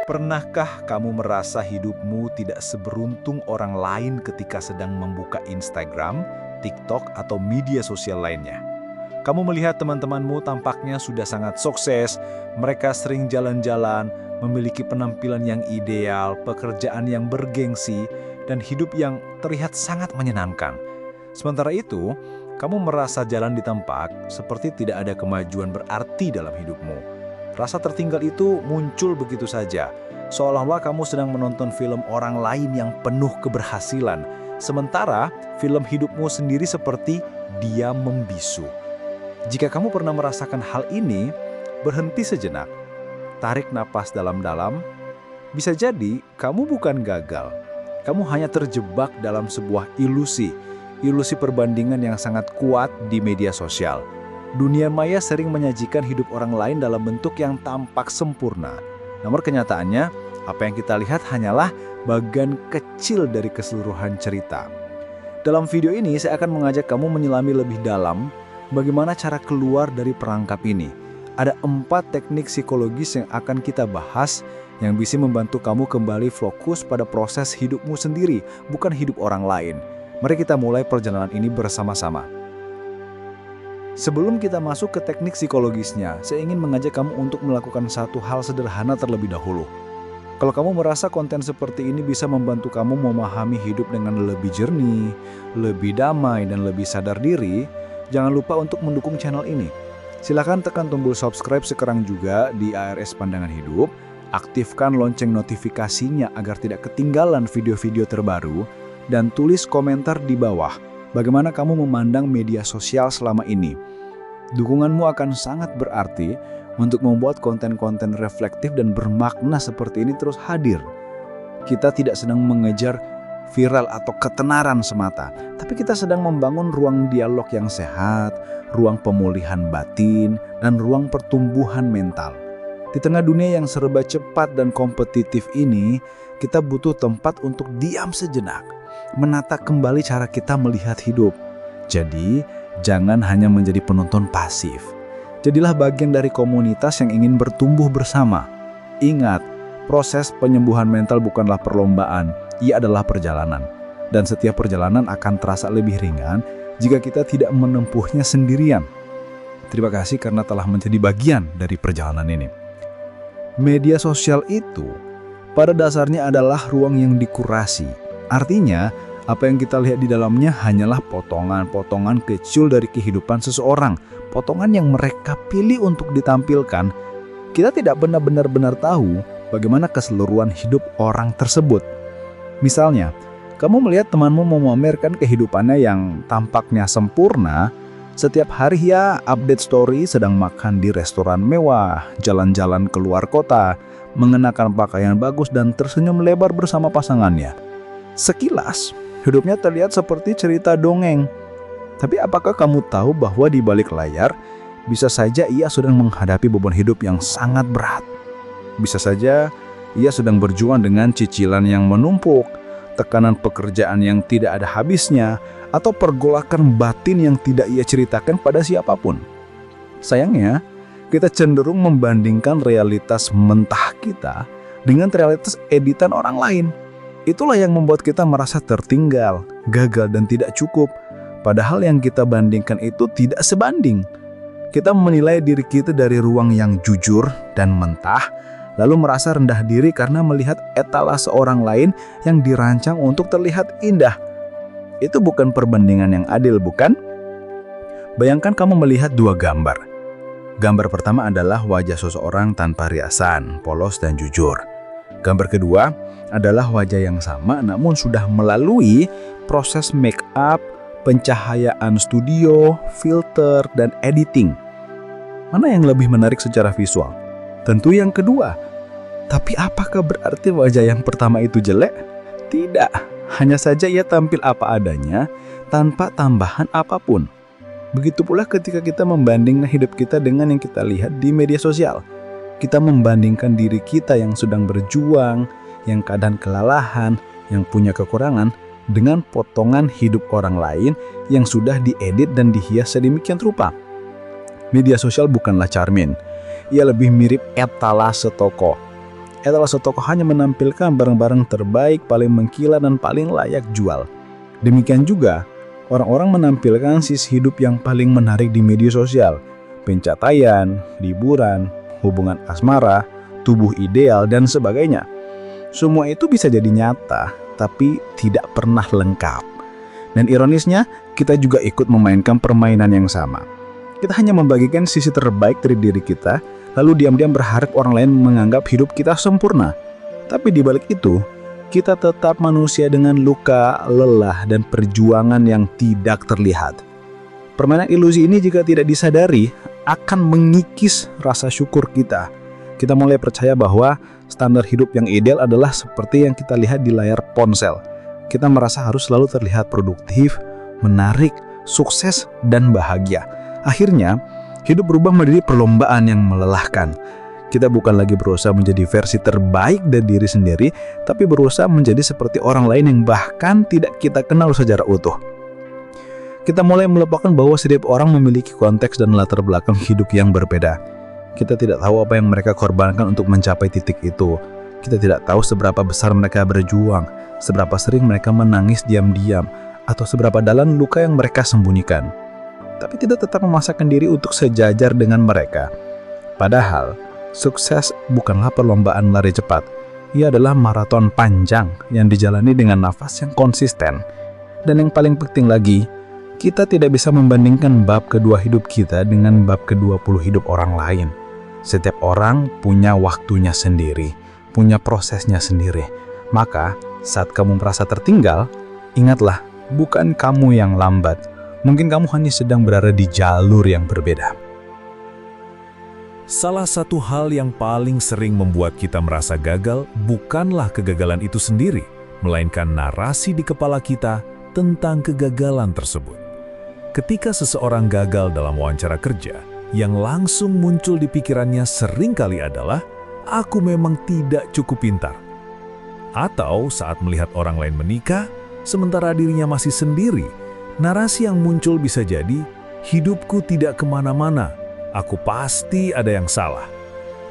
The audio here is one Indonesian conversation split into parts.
Pernahkah kamu merasa hidupmu tidak seberuntung orang lain ketika sedang membuka Instagram, TikTok, atau media sosial lainnya? Kamu melihat teman-temanmu tampaknya sudah sangat sukses, mereka sering jalan-jalan, memiliki penampilan yang ideal, pekerjaan yang bergengsi, dan hidup yang terlihat sangat menyenangkan. Sementara itu, kamu merasa jalan di tempat seperti tidak ada kemajuan berarti dalam hidupmu. Rasa tertinggal itu muncul begitu saja, seolah-olah kamu sedang menonton film orang lain yang penuh keberhasilan, sementara film hidupmu sendiri seperti diam membisu. Jika kamu pernah merasakan hal ini, berhenti sejenak, tarik napas dalam-dalam. Bisa jadi kamu bukan gagal, kamu hanya terjebak dalam sebuah ilusi perbandingan yang sangat kuat di media sosial. Dunia maya sering menyajikan hidup orang lain dalam bentuk yang tampak sempurna. Namun kenyataannya, apa yang kita lihat hanyalah bagian kecil dari keseluruhan cerita. Dalam video ini, saya akan mengajak kamu menyelami lebih dalam bagaimana cara keluar dari perangkap ini. Ada 4 teknik psikologis yang akan kita bahas yang bisa membantu kamu kembali fokus pada proses hidupmu sendiri, bukan hidup orang lain. Mari kita mulai perjalanan ini bersama-sama. Sebelum kita masuk ke teknik psikologisnya, saya ingin mengajak kamu untuk melakukan satu hal sederhana terlebih dahulu. Kalau kamu merasa konten seperti ini bisa membantu kamu memahami hidup dengan lebih jernih, lebih damai, dan lebih sadar diri, jangan lupa untuk mendukung channel ini. Silakan tekan tombol subscribe sekarang juga di ARS Pandangan Hidup, aktifkan lonceng notifikasinya agar tidak ketinggalan video-video terbaru, dan tulis komentar di bawah bagaimana kamu memandang media sosial selama ini. Dukunganmu akan sangat berarti untuk membuat konten-konten reflektif dan bermakna seperti ini terus hadir. Kita tidak sedang mengejar viral atau ketenaran semata, tapi kita sedang membangun ruang dialog yang sehat, ruang pemulihan batin, dan ruang pertumbuhan mental. Di tengah dunia yang serba cepat dan kompetitif ini, kita butuh tempat untuk diam sejenak, menata kembali cara kita melihat hidup. Jadi, jangan hanya menjadi penonton pasif. Jadilah bagian dari komunitas yang ingin bertumbuh bersama. Ingat, proses penyembuhan mental bukanlah perlombaan, ia adalah perjalanan. Dan setiap perjalanan akan terasa lebih ringan jika kita tidak menempuhnya sendirian. Terima kasih karena telah menjadi bagian dari perjalanan ini. Media sosial itu pada dasarnya adalah ruang yang dikurasi. Artinya, apa yang kita lihat di dalamnya hanyalah potongan-potongan kecil dari kehidupan seseorang, potongan yang mereka pilih untuk ditampilkan. Kita tidak benar-benar tahu bagaimana keseluruhan hidup orang tersebut. Misalnya, kamu melihat temanmu memamerkan kehidupannya yang tampaknya sempurna. Setiap hari ya update story sedang makan di restoran mewah, jalan-jalan keluar kota, mengenakan pakaian bagus dan tersenyum lebar bersama pasangannya. Sekilas, hidupnya terlihat seperti cerita dongeng. Tapi apakah kamu tahu bahwa di balik layar, bisa saja ia sedang menghadapi beban hidup yang sangat berat. Bisa saja ia sedang berjuang dengan cicilan yang menumpuk, tekanan pekerjaan yang tidak ada habisnya, atau pergolakan batin yang tidak ia ceritakan pada siapapun. Sayangnya, kita cenderung membandingkan realitas mentah kita dengan realitas editan orang lain. Itulah yang membuat kita merasa tertinggal, gagal, dan tidak cukup. Padahal yang kita bandingkan itu tidak sebanding. Kita menilai diri kita dari ruang yang jujur dan mentah, lalu merasa rendah diri karena melihat etalase orang lain yang dirancang untuk terlihat indah. Itu bukan perbandingan yang adil, bukan? Bayangkan kamu melihat 2 gambar. Gambar pertama adalah wajah seseorang tanpa riasan, polos dan jujur. Gambar kedua adalah wajah yang sama namun sudah melalui proses make up, pencahayaan studio, filter, dan editing. Mana yang lebih menarik secara visual? Tentu yang kedua. Tapi apakah berarti wajah yang pertama itu jelek? Tidak, hanya saja ia tampil apa adanya tanpa tambahan apapun. Begitu pula ketika kita membandingkan hidup kita dengan yang kita lihat di media sosial. Kita membandingkan diri kita yang sedang berjuang, yang kadang kelelahan, yang punya kekurangan, dengan potongan hidup orang lain yang sudah diedit dan dihias sedemikian rupa. Media sosial bukanlah cermin, ia lebih mirip etalase toko. etalase toko hanya menampilkan barang-barang terbaik, paling mengkilat, dan paling layak jual. Demikian juga, orang-orang menampilkan sisi hidup yang paling menarik di media sosial. Pencapaian, liburan, hubungan asmara, tubuh ideal, dan sebagainya. Semua itu bisa jadi nyata, tapi tidak pernah lengkap. Dan ironisnya, kita juga ikut memainkan permainan yang sama. Kita hanya membagikan sisi terbaik dari diri kita, lalu diam-diam berharap orang lain menganggap hidup kita sempurna. Tapi di balik itu, kita tetap manusia dengan luka, lelah, dan perjuangan yang tidak terlihat. Permainan ilusi ini jika tidak disadari, akan mengikis rasa syukur kita. Kita mulai percaya bahwa standar hidup yang ideal adalah seperti yang kita lihat di layar ponsel. Kita merasa harus selalu terlihat produktif, menarik, sukses, dan bahagia. Akhirnya, hidup berubah menjadi perlombaan yang melelahkan. Kita bukan lagi berusaha menjadi versi terbaik dari diri sendiri, tapi berusaha menjadi seperti orang lain yang bahkan tidak kita kenal secara utuh. Kita mulai melupakan bahwa setiap orang memiliki konteks dan latar belakang hidup yang berbeda. Kita tidak tahu apa yang mereka korbankan untuk mencapai titik itu. Kita tidak tahu seberapa besar mereka berjuang, seberapa sering mereka menangis diam-diam, atau seberapa dalam luka yang mereka sembunyikan. Tapi tidak tetap memaksakan diri untuk sejajar dengan mereka. Padahal, sukses bukanlah perlombaan lari cepat. Ia adalah maraton panjang yang dijalani dengan nafas yang konsisten. Dan yang paling penting lagi, kita tidak bisa membandingkan bab kedua hidup kita dengan bab ke-20 hidup orang lain. Setiap orang punya waktunya sendiri, punya prosesnya sendiri. Maka, saat kamu merasa tertinggal, ingatlah, bukan kamu yang lambat. Mungkin kamu hanya sedang berada di jalur yang berbeda. Salah satu hal yang paling sering membuat kita merasa gagal bukanlah kegagalan itu sendiri, melainkan narasi di kepala kita tentang kegagalan tersebut. Ketika seseorang gagal dalam wawancara kerja, yang langsung muncul di pikirannya seringkali adalah, "Aku memang tidak cukup pintar." Atau saat melihat orang lain menikah, sementara dirinya masih sendiri, narasi yang muncul bisa jadi, "Hidupku tidak kemana-mana, aku pasti ada yang salah."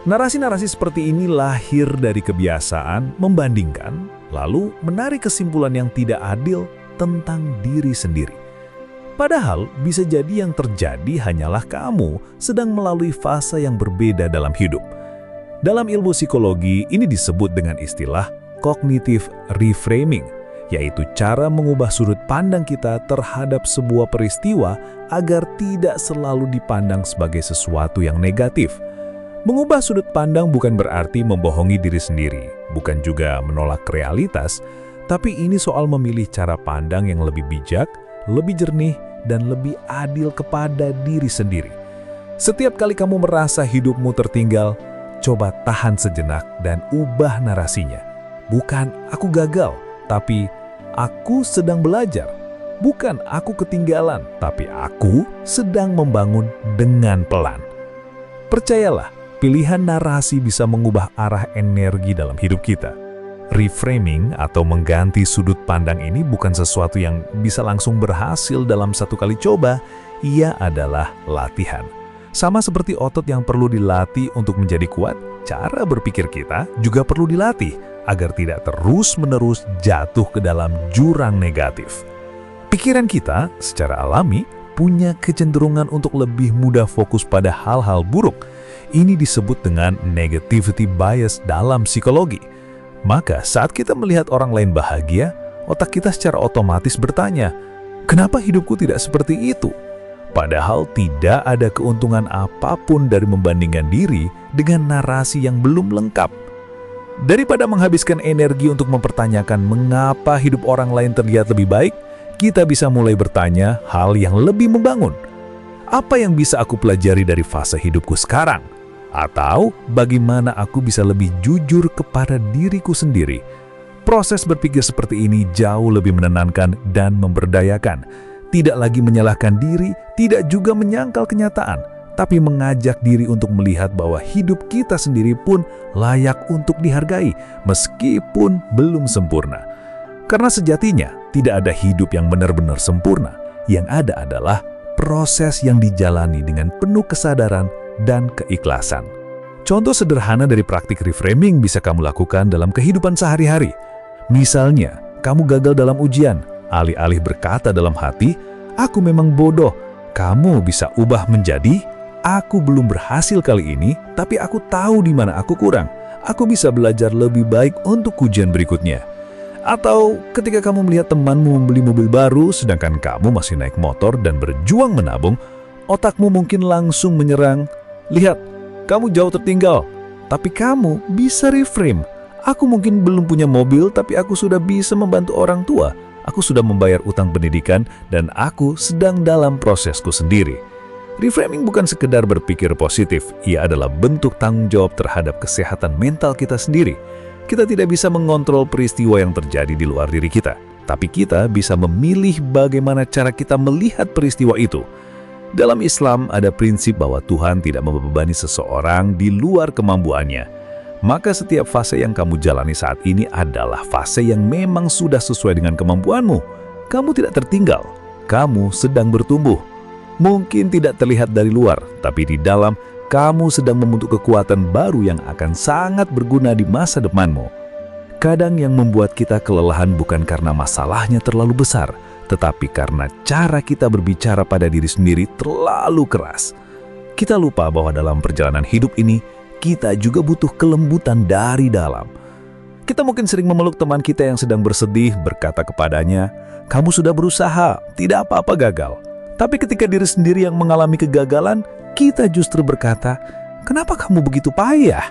Narasi-narasi seperti ini lahir dari kebiasaan membandingkan, lalu menarik kesimpulan yang tidak adil tentang diri sendiri. Padahal bisa jadi yang terjadi hanyalah kamu sedang melalui fase yang berbeda dalam hidup. Dalam ilmu psikologi, ini disebut dengan istilah cognitive reframing, yaitu cara mengubah sudut pandang kita terhadap sebuah peristiwa agar tidak selalu dipandang sebagai sesuatu yang negatif. Mengubah sudut pandang bukan berarti membohongi diri sendiri, bukan juga menolak realitas, tapi ini soal memilih cara pandang yang lebih bijak, lebih jernih, dan lebih adil kepada diri sendiri. Setiap kali kamu merasa hidupmu tertinggal, coba tahan sejenak dan ubah narasinya. Bukan "aku gagal", tapi "aku sedang belajar". Bukan "aku ketinggalan", tapi "aku sedang membangun dengan pelan". Percayalah, pilihan narasi bisa mengubah arah energi dalam hidup kita. Reframing atau mengganti sudut pandang ini bukan sesuatu yang bisa langsung berhasil dalam satu kali coba. Ia adalah latihan. Sama seperti otot yang perlu dilatih untuk menjadi kuat, cara berpikir kita juga perlu dilatih agar tidak terus-menerus jatuh ke dalam jurang negatif. Pikiran kita secara alami punya kecenderungan untuk lebih mudah fokus pada hal-hal buruk. Ini disebut dengan negativity bias dalam psikologi. Maka saat kita melihat orang lain bahagia, otak kita secara otomatis bertanya, "Kenapa hidupku tidak seperti itu?" Padahal tidak ada keuntungan apapun dari membandingkan diri dengan narasi yang belum lengkap. Daripada menghabiskan energi untuk mempertanyakan mengapa hidup orang lain terlihat lebih baik, kita bisa mulai bertanya hal yang lebih membangun. Apa yang bisa aku pelajari dari fase hidupku sekarang? Atau bagaimana aku bisa lebih jujur kepada diriku sendiri? Proses berpikir seperti ini jauh lebih menenangkan dan memberdayakan. Tidak lagi menyalahkan diri, tidak juga menyangkal kenyataan, tapi mengajak diri untuk melihat bahwa hidup kita sendiri pun layak untuk dihargai, meskipun belum sempurna. Karena sejatinya, tidak ada hidup yang benar-benar sempurna. Yang ada adalah proses yang dijalani dengan penuh kesadaran dan keikhlasan. Contoh sederhana dari praktik reframing bisa kamu lakukan dalam kehidupan sehari-hari. Misalnya, kamu gagal dalam ujian, alih-alih berkata dalam hati, "Aku memang bodoh," kamu bisa ubah menjadi, "Aku belum berhasil kali ini, tapi aku tahu di mana aku kurang. Aku bisa belajar lebih baik untuk ujian berikutnya." Atau ketika kamu melihat temanmu membeli mobil baru, sedangkan kamu masih naik motor dan berjuang menabung, otakmu mungkin langsung menyerang, "Lihat, kamu jauh tertinggal." Tapi kamu bisa reframe. "Aku mungkin belum punya mobil, tapi aku sudah bisa membantu orang tua. Aku sudah membayar utang pendidikan, dan aku sedang dalam prosesku sendiri." Reframing bukan sekedar berpikir positif, ia adalah bentuk tanggung jawab terhadap kesehatan mental kita sendiri. Kita tidak bisa mengontrol peristiwa yang terjadi di luar diri kita, tapi kita bisa memilih bagaimana cara kita melihat peristiwa itu. Dalam Islam ada prinsip bahwa Tuhan tidak membebani seseorang di luar kemampuannya. Maka setiap fase yang kamu jalani saat ini adalah fase yang memang sudah sesuai dengan kemampuanmu. Kamu tidak tertinggal, kamu sedang bertumbuh. Mungkin tidak terlihat dari luar, tapi di dalam kamu sedang membentuk kekuatan baru yang akan sangat berguna di masa depanmu. Kadang yang membuat kita kelelahan bukan karena masalahnya terlalu besar, tetapi karena cara kita berbicara pada diri sendiri terlalu keras. Kita lupa bahwa dalam perjalanan hidup ini, kita juga butuh kelembutan dari dalam. Kita mungkin sering memeluk teman kita yang sedang bersedih, berkata kepadanya, "Kamu sudah berusaha, tidak apa-apa gagal." Tapi ketika diri sendiri yang mengalami kegagalan, kita justru berkata, "Kenapa kamu begitu payah?"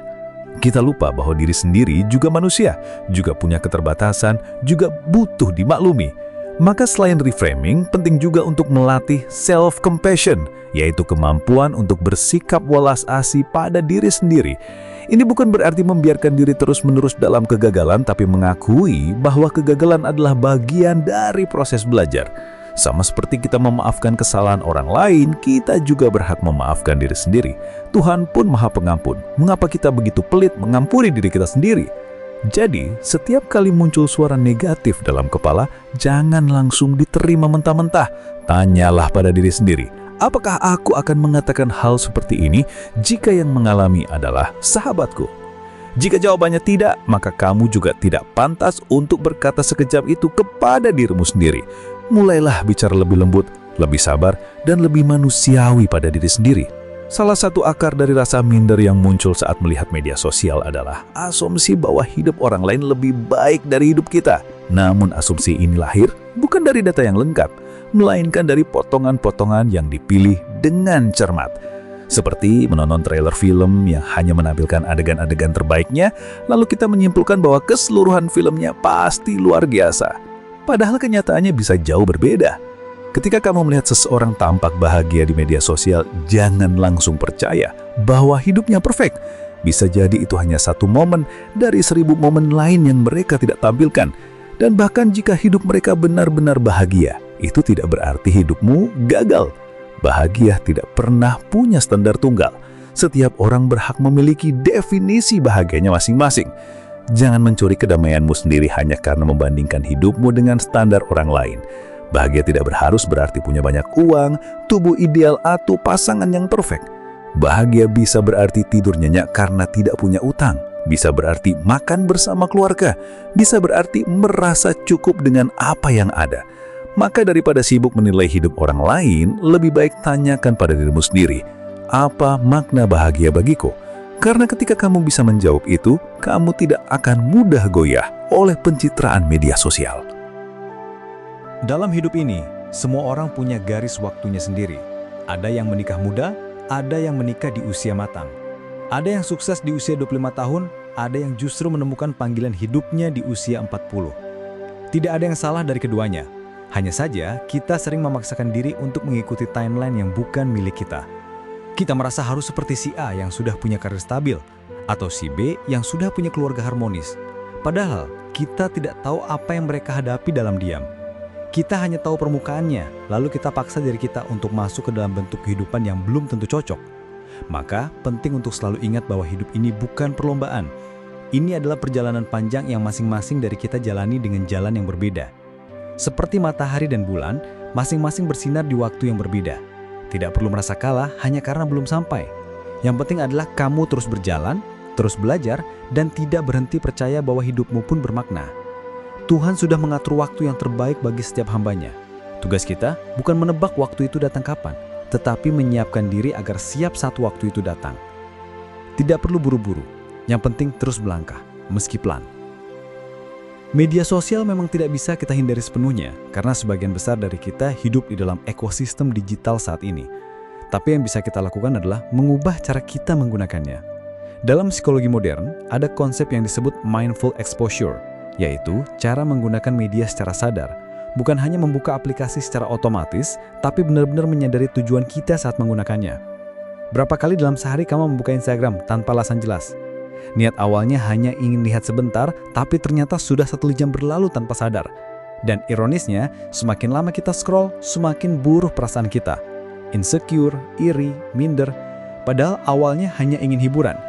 Kita lupa bahwa diri sendiri juga manusia, juga punya keterbatasan, juga butuh dimaklumi. Maka selain reframing, penting juga untuk melatih self-compassion, yaitu kemampuan untuk bersikap welas asih pada diri sendiri. Ini bukan berarti membiarkan diri terus-menerus dalam kegagalan, tapi mengakui bahwa kegagalan adalah bagian dari proses belajar. Sama seperti kita memaafkan kesalahan orang lain, kita juga berhak memaafkan diri sendiri. Tuhan pun Maha Pengampun. Mengapa kita begitu pelit mengampuni diri kita sendiri? Jadi, setiap kali muncul suara negatif dalam kepala, jangan langsung diterima mentah-mentah. Tanyalah pada diri sendiri, apakah aku akan mengatakan hal seperti ini jika yang mengalami adalah sahabatku? Jika jawabannya tidak, maka kamu juga tidak pantas untuk berkata sekejap itu kepada dirimu sendiri. Mulailah bicara lebih lembut, lebih sabar, dan lebih manusiawi pada diri sendiri. Salah satu akar dari rasa minder yang muncul saat melihat media sosial adalah asumsi bahwa hidup orang lain lebih baik dari hidup kita. Namun asumsi ini lahir bukan dari data yang lengkap, melainkan dari potongan-potongan yang dipilih dengan cermat. Seperti menonton trailer film yang hanya menampilkan adegan-adegan terbaiknya, lalu kita menyimpulkan bahwa keseluruhan filmnya pasti luar biasa. Padahal kenyataannya bisa jauh berbeda. Ketika kamu melihat seseorang tampak bahagia di media sosial, jangan langsung percaya bahwa hidupnya perfect. Bisa jadi itu hanya satu momen dari 1000 momen lain yang mereka tidak tampilkan. Dan bahkan jika hidup mereka benar-benar bahagia, itu tidak berarti hidupmu gagal. Bahagia tidak pernah punya standar tunggal. Setiap orang berhak memiliki definisi bahagianya masing-masing. Jangan mencuri kedamaianmu sendiri hanya karena membandingkan hidupmu dengan standar orang lain. Bahagia tidak harus berarti punya banyak uang, tubuh ideal, atau pasangan yang perfect. Bahagia bisa berarti tidur nyenyak karena tidak punya utang. Bisa berarti makan bersama keluarga. Bisa berarti merasa cukup dengan apa yang ada. Maka daripada sibuk menilai hidup orang lain, lebih baik tanyakan pada dirimu sendiri, apa makna bahagia bagiku? Karena ketika kamu bisa menjawab itu, kamu tidak akan mudah goyah oleh pencitraan media sosial. Dalam hidup ini, semua orang punya garis waktunya sendiri. Ada yang menikah muda, ada yang menikah di usia matang. Ada yang sukses di usia 25 tahun, ada yang justru menemukan panggilan hidupnya di usia 40. Tidak ada yang salah dari keduanya. Hanya saja, kita sering memaksakan diri untuk mengikuti timeline yang bukan milik kita. Kita merasa harus seperti si A yang sudah punya karir stabil, atau si B yang sudah punya keluarga harmonis. Padahal, kita tidak tahu apa yang mereka hadapi dalam diam. Kita hanya tahu permukaannya, lalu kita paksa diri kita untuk masuk ke dalam bentuk kehidupan yang belum tentu cocok. Maka, penting untuk selalu ingat bahwa hidup ini bukan perlombaan. Ini adalah perjalanan panjang yang masing-masing dari kita jalani dengan jalan yang berbeda. Seperti matahari dan bulan, masing-masing bersinar di waktu yang berbeda. Tidak perlu merasa kalah hanya karena belum sampai. Yang penting adalah kamu terus berjalan, terus belajar, dan tidak berhenti percaya bahwa hidupmu pun bermakna. Tuhan sudah mengatur waktu yang terbaik bagi setiap hambanya. Tugas kita bukan menebak waktu itu datang kapan, tetapi menyiapkan diri agar siap saat waktu itu datang. Tidak perlu buru-buru, yang penting terus melangkah, meski pelan. Media sosial memang tidak bisa kita hindari sepenuhnya, karena sebagian besar dari kita hidup di dalam ekosistem digital saat ini. Tapi yang bisa kita lakukan adalah mengubah cara kita menggunakannya. Dalam psikologi modern, ada konsep yang disebut mindful exposure, yaitu cara menggunakan media secara sadar. Bukan hanya membuka aplikasi secara otomatis, tapi benar-benar menyadari tujuan kita saat menggunakannya. Berapa kali dalam sehari kamu membuka Instagram tanpa alasan jelas? Niat awalnya hanya ingin lihat sebentar, tapi ternyata sudah 1 jam berlalu tanpa sadar. Dan ironisnya, semakin lama kita scroll, semakin buruk perasaan kita. Insecure, iri, minder, padahal awalnya hanya ingin hiburan.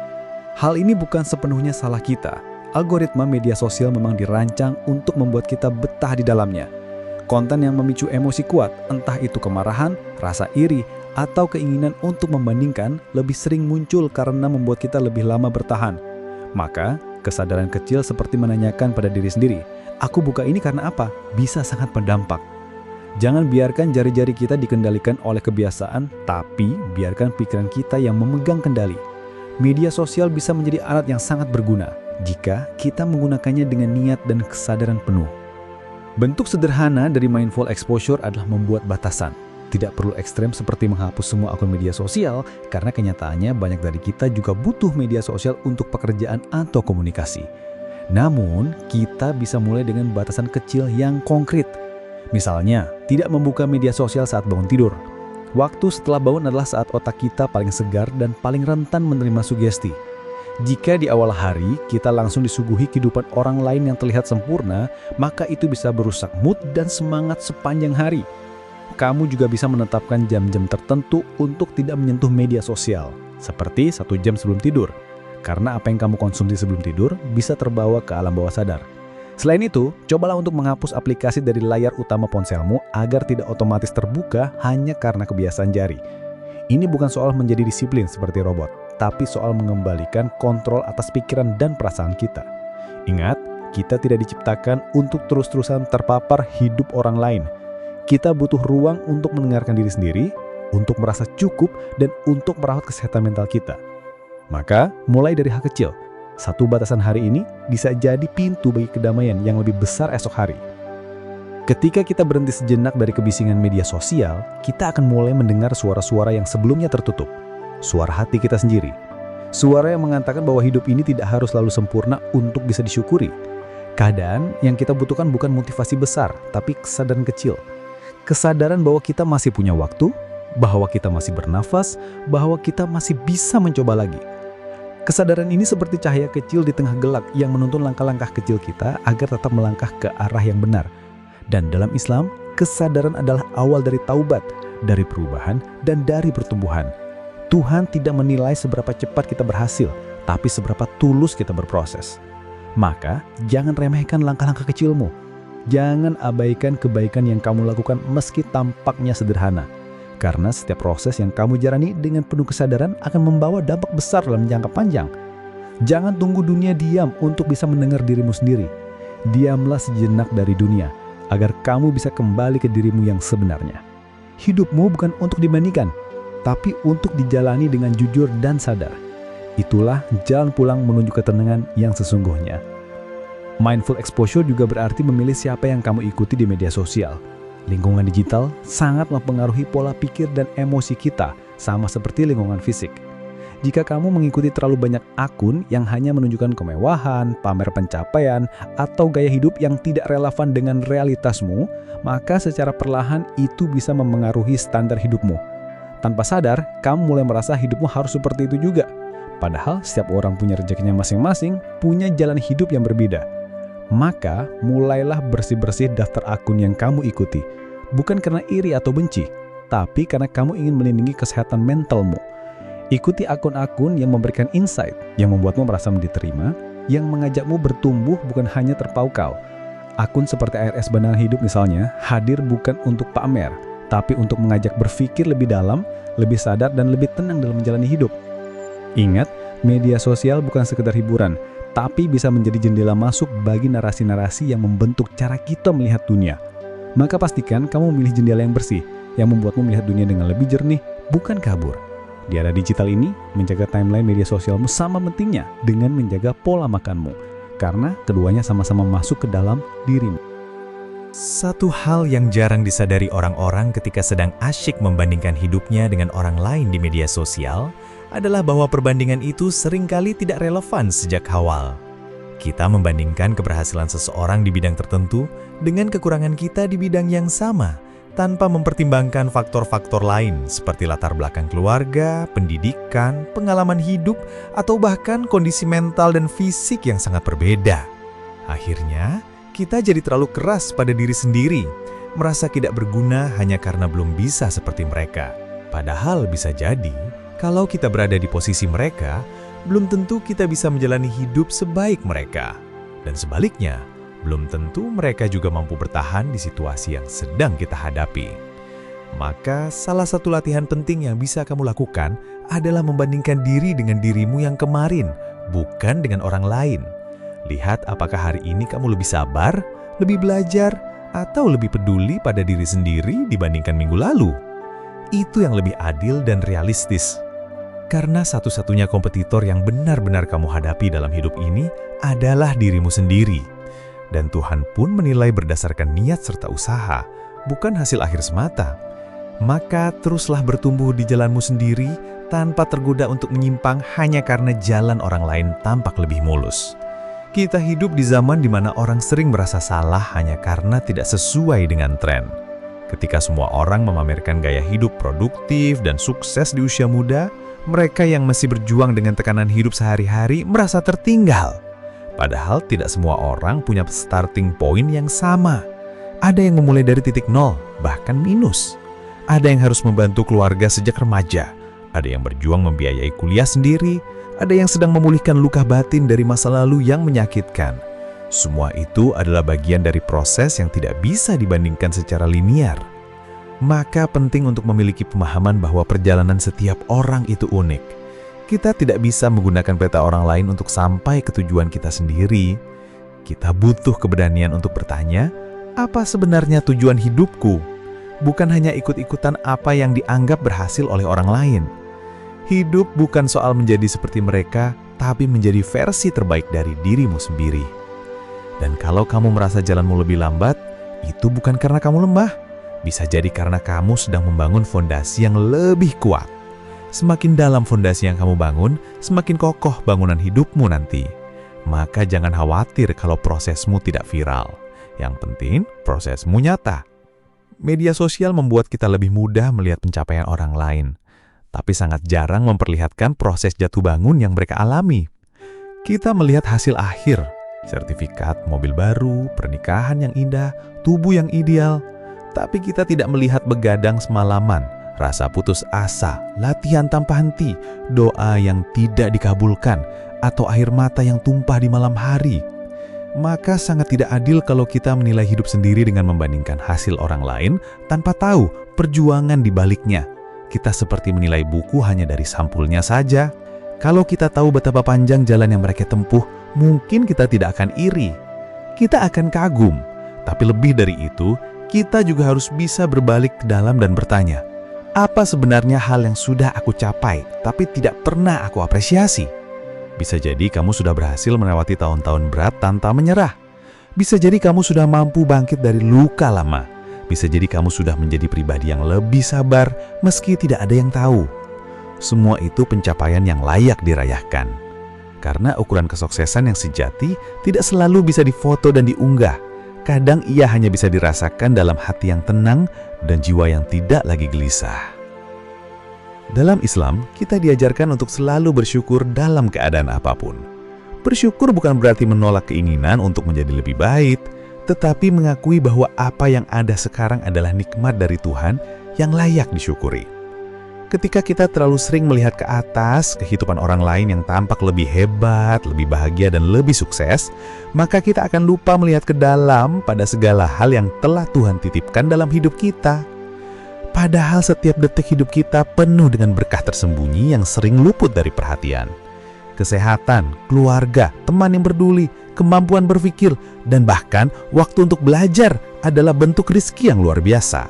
Hal ini bukan sepenuhnya salah kita. Algoritma media sosial memang dirancang untuk membuat kita betah di dalamnya. Konten yang memicu emosi kuat, entah itu kemarahan, rasa iri, atau keinginan untuk membandingkan, lebih sering muncul karena membuat kita lebih lama bertahan. Maka, kesadaran kecil seperti menanyakan pada diri sendiri, aku buka ini karena apa? Bisa sangat berdampak. Jangan biarkan jari-jari kita dikendalikan oleh kebiasaan, tapi biarkan pikiran kita yang memegang kendali. Media sosial bisa menjadi alat yang sangat berguna jika kita menggunakannya dengan niat dan kesadaran penuh. Bentuk sederhana dari mindful exposure adalah membuat batasan. Tidak perlu ekstrem seperti menghapus semua akun media sosial, karena kenyataannya banyak dari kita juga butuh media sosial untuk pekerjaan atau komunikasi. Namun, kita bisa mulai dengan batasan kecil yang konkret. Misalnya, tidak membuka media sosial saat bangun tidur. Waktu setelah bangun adalah saat otak kita paling segar dan paling rentan menerima sugesti. Jika di awal hari kita langsung disuguhi kehidupan orang lain yang terlihat sempurna, maka itu bisa merusak mood dan semangat sepanjang hari. Kamu juga bisa menetapkan jam-jam tertentu untuk tidak menyentuh media sosial, seperti 1 jam sebelum tidur, karena apa yang kamu konsumsi sebelum tidur bisa terbawa ke alam bawah sadar. Selain itu, cobalah untuk menghapus aplikasi dari layar utama ponselmu agar tidak otomatis terbuka hanya karena kebiasaan jari. Ini bukan soal menjadi disiplin seperti robot, tapi soal mengembalikan kontrol atas pikiran dan perasaan kita. Ingat, kita tidak diciptakan untuk terus-terusan terpapar hidup orang lain. Kita butuh ruang untuk mendengarkan diri sendiri, untuk merasa cukup, dan untuk merawat kesehatan mental kita. Maka, mulai dari hal kecil. 1 batasan hari ini bisa jadi pintu bagi kedamaian yang lebih besar esok hari. Ketika kita berhenti sejenak dari kebisingan media sosial, kita akan mulai mendengar suara-suara yang sebelumnya tertutup. Suara hati kita sendiri. Suara yang mengatakan bahwa hidup ini tidak harus selalu sempurna untuk bisa disyukuri. Kadang yang kita butuhkan bukan motivasi besar, tapi kesadaran kecil. Kesadaran bahwa kita masih punya waktu, bahwa kita masih bernafas, bahwa kita masih bisa mencoba lagi. Kesadaran ini seperti cahaya kecil di tengah gelap yang menuntun langkah-langkah kecil kita agar tetap melangkah ke arah yang benar. Dan dalam Islam, kesadaran adalah awal dari taubat, dari perubahan, dan dari pertumbuhan. Tuhan tidak menilai seberapa cepat kita berhasil, tapi seberapa tulus kita berproses. Maka, jangan remehkan langkah-langkah kecilmu. Jangan abaikan kebaikan yang kamu lakukan meski tampaknya sederhana. Karena setiap proses yang kamu jalani dengan penuh kesadaran akan membawa dampak besar dalam jangka panjang. Jangan tunggu dunia diam untuk bisa mendengar dirimu sendiri. Diamlah sejenak dari dunia, agar kamu bisa kembali ke dirimu yang sebenarnya. Hidupmu bukan untuk dibandingkan, tapi untuk dijalani dengan jujur dan sadar. Itulah jalan pulang menuju ketenangan yang sesungguhnya. Mindful exposure juga berarti memilih siapa yang kamu ikuti di media sosial. Lingkungan digital sangat mempengaruhi pola pikir dan emosi kita, sama seperti lingkungan fisik. Jika kamu mengikuti terlalu banyak akun yang hanya menunjukkan kemewahan, pamer pencapaian, atau gaya hidup yang tidak relevan dengan realitasmu, maka secara perlahan itu bisa memengaruhi standar hidupmu. Tanpa sadar, kamu mulai merasa hidupmu harus seperti itu juga. Padahal setiap orang punya rezekinya masing-masing, punya jalan hidup yang berbeda. Maka, mulailah bersih-bersih daftar akun yang kamu ikuti. Bukan karena iri atau benci, tapi karena kamu ingin melindungi kesehatan mentalmu. Ikuti akun-akun yang memberikan insight, yang membuatmu merasa diterima, yang mengajakmu bertumbuh bukan hanya terpukau. Akun seperti ARS Bandangan Hidup misalnya, hadir bukan untuk pamer, tapi untuk mengajak berpikir lebih dalam, lebih sadar, dan lebih tenang dalam menjalani hidup. Ingat, media sosial bukan sekedar hiburan, tapi bisa menjadi jendela masuk bagi narasi-narasi yang membentuk cara kita melihat dunia. Maka pastikan kamu memilih jendela yang bersih, yang membuatmu melihat dunia dengan lebih jernih, bukan kabur. Di era digital ini, menjaga timeline media sosialmu sama pentingnya dengan menjaga pola makanmu, karena keduanya sama-sama masuk ke dalam dirimu. Satu hal yang jarang disadari orang-orang ketika sedang asyik membandingkan hidupnya dengan orang lain di media sosial adalah bahwa perbandingan itu seringkali tidak relevan sejak awal. Kita membandingkan keberhasilan seseorang di bidang tertentu dengan kekurangan kita di bidang yang sama, tanpa mempertimbangkan faktor-faktor lain seperti latar belakang keluarga, pendidikan, pengalaman hidup, atau bahkan kondisi mental dan fisik yang sangat berbeda. Akhirnya, kita jadi terlalu keras pada diri sendiri, merasa tidak berguna hanya karena belum bisa seperti mereka. Padahal bisa jadi, kalau kita berada di posisi mereka, belum tentu kita bisa menjalani hidup sebaik mereka. Dan sebaliknya, belum tentu mereka juga mampu bertahan di situasi yang sedang kita hadapi. Maka, salah satu latihan penting yang bisa kamu lakukan adalah membandingkan diri dengan dirimu yang kemarin, bukan dengan orang lain. Lihat apakah hari ini kamu lebih sabar, lebih belajar, atau lebih peduli pada diri sendiri dibandingkan minggu lalu. Itu yang lebih adil dan realistis. Karena satu-satunya kompetitor yang benar-benar kamu hadapi dalam hidup ini adalah dirimu sendiri. Dan Tuhan pun menilai berdasarkan niat serta usaha, bukan hasil akhir semata. Maka teruslah bertumbuh di jalanmu sendiri tanpa tergoda untuk menyimpang hanya karena jalan orang lain tampak lebih mulus. Kita hidup di zaman di mana orang sering merasa salah hanya karena tidak sesuai dengan tren. Ketika semua orang memamerkan gaya hidup produktif dan sukses di usia muda, mereka yang masih berjuang dengan tekanan hidup sehari-hari merasa tertinggal. Padahal tidak semua orang punya starting point yang sama. Ada yang memulai dari titik nol, bahkan minus. Ada yang harus membantu keluarga sejak remaja. Ada yang berjuang membiayai kuliah sendiri. Ada yang sedang memulihkan luka batin dari masa lalu yang menyakitkan. Semua itu adalah bagian dari proses yang tidak bisa dibandingkan secara linear. Maka penting untuk memiliki pemahaman bahwa perjalanan setiap orang itu unik. Kita tidak bisa menggunakan peta orang lain untuk sampai ke tujuan kita sendiri. Kita butuh keberanian untuk bertanya, apa sebenarnya tujuan hidupku? Bukan hanya ikut-ikutan apa yang dianggap berhasil oleh orang lain. Hidup bukan soal menjadi seperti mereka, tapi menjadi versi terbaik dari dirimu sendiri. Dan kalau kamu merasa jalanmu lebih lambat, itu bukan karena kamu lemah. Bisa jadi karena kamu sedang membangun fondasi yang lebih kuat. Semakin dalam fondasi yang kamu bangun, semakin kokoh bangunan hidupmu nanti. Maka jangan khawatir kalau prosesmu tidak viral. Yang penting, prosesmu nyata. Media sosial membuat kita lebih mudah melihat pencapaian orang lain, tapi sangat jarang memperlihatkan proses jatuh bangun yang mereka alami. Kita melihat hasil akhir, sertifikat mobil baru, pernikahan yang indah, tubuh yang ideal, tapi kita tidak melihat begadang semalaman, rasa putus asa, latihan tanpa henti, doa yang tidak dikabulkan, atau air mata yang tumpah di malam hari. Maka sangat tidak adil kalau kita menilai hidup sendiri dengan membandingkan hasil orang lain tanpa tahu perjuangan di baliknya. Kita seperti menilai buku hanya dari sampulnya saja. Kalau kita tahu betapa panjang jalan yang mereka tempuh, mungkin kita tidak akan iri. Kita akan kagum. Tapi lebih dari itu, kita juga harus bisa berbalik ke dalam dan bertanya, apa sebenarnya hal yang sudah aku capai, tapi tidak pernah aku apresiasi? Bisa jadi kamu sudah berhasil melewati tahun-tahun berat tanpa menyerah. Bisa jadi kamu sudah mampu bangkit dari luka lama. Bisa jadi kamu sudah menjadi pribadi yang lebih sabar meski tidak ada yang tahu. Semua itu pencapaian yang layak dirayakan. Karena ukuran kesuksesan yang sejati tidak selalu bisa difoto dan diunggah. Kadang ia hanya bisa dirasakan dalam hati yang tenang dan jiwa yang tidak lagi gelisah. Dalam Islam, kita diajarkan untuk selalu bersyukur dalam keadaan apapun. Bersyukur bukan berarti menolak keinginan untuk menjadi lebih baik, tetapi mengakui bahwa apa yang ada sekarang adalah nikmat dari Tuhan yang layak disyukuri. Ketika kita terlalu sering melihat ke atas, kehidupan orang lain yang tampak lebih hebat, lebih bahagia, dan lebih sukses, maka kita akan lupa melihat ke dalam pada segala hal yang telah Tuhan titipkan dalam hidup kita. Padahal setiap detik hidup kita penuh dengan berkah tersembunyi yang sering luput dari perhatian. Kesehatan, keluarga, teman yang peduli, kemampuan berpikir, dan bahkan waktu untuk belajar adalah bentuk rezeki yang luar biasa.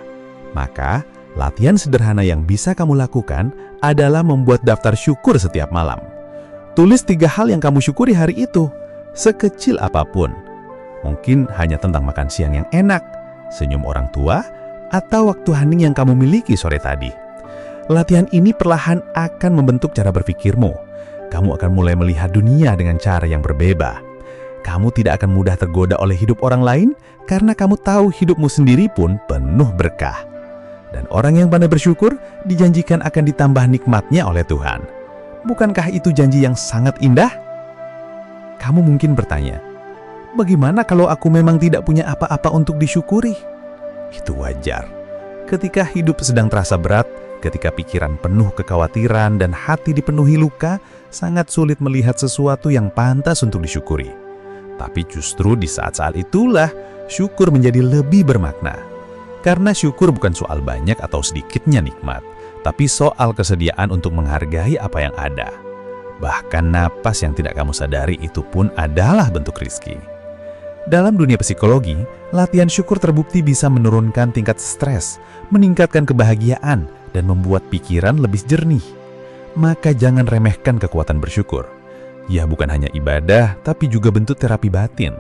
Maka, latihan sederhana yang bisa kamu lakukan adalah membuat daftar syukur setiap malam. Tulis 3 hal yang kamu syukuri hari itu, sekecil apapun. Mungkin hanya tentang makan siang yang enak, senyum orang tua, atau waktu hening yang kamu miliki sore tadi. Latihan ini perlahan akan membentuk cara berpikirmu. Kamu akan mulai melihat dunia dengan cara yang berbeda. Kamu tidak akan mudah tergoda oleh hidup orang lain karena kamu tahu hidupmu sendiri pun penuh berkah. Dan orang yang pandai bersyukur dijanjikan akan ditambah nikmatnya oleh Tuhan. Bukankah itu janji yang sangat indah? Kamu mungkin bertanya, bagaimana kalau aku memang tidak punya apa-apa untuk disyukuri? Itu wajar. Ketika hidup sedang terasa berat, ketika pikiran penuh kekhawatiran dan hati dipenuhi luka, sangat sulit melihat sesuatu yang pantas untuk disyukuri. Tapi justru di saat-saat itulah syukur menjadi lebih bermakna. Karena syukur bukan soal banyak atau sedikitnya nikmat, tapi soal kesediaan untuk menghargai apa yang ada. Bahkan napas yang tidak kamu sadari itu pun adalah bentuk rezeki. Dalam dunia psikologi, latihan syukur terbukti bisa menurunkan tingkat stres, meningkatkan kebahagiaan, dan membuat pikiran lebih jernih. Maka jangan remehkan kekuatan bersyukur. Ya, bukan hanya ibadah, tapi juga bentuk terapi batin.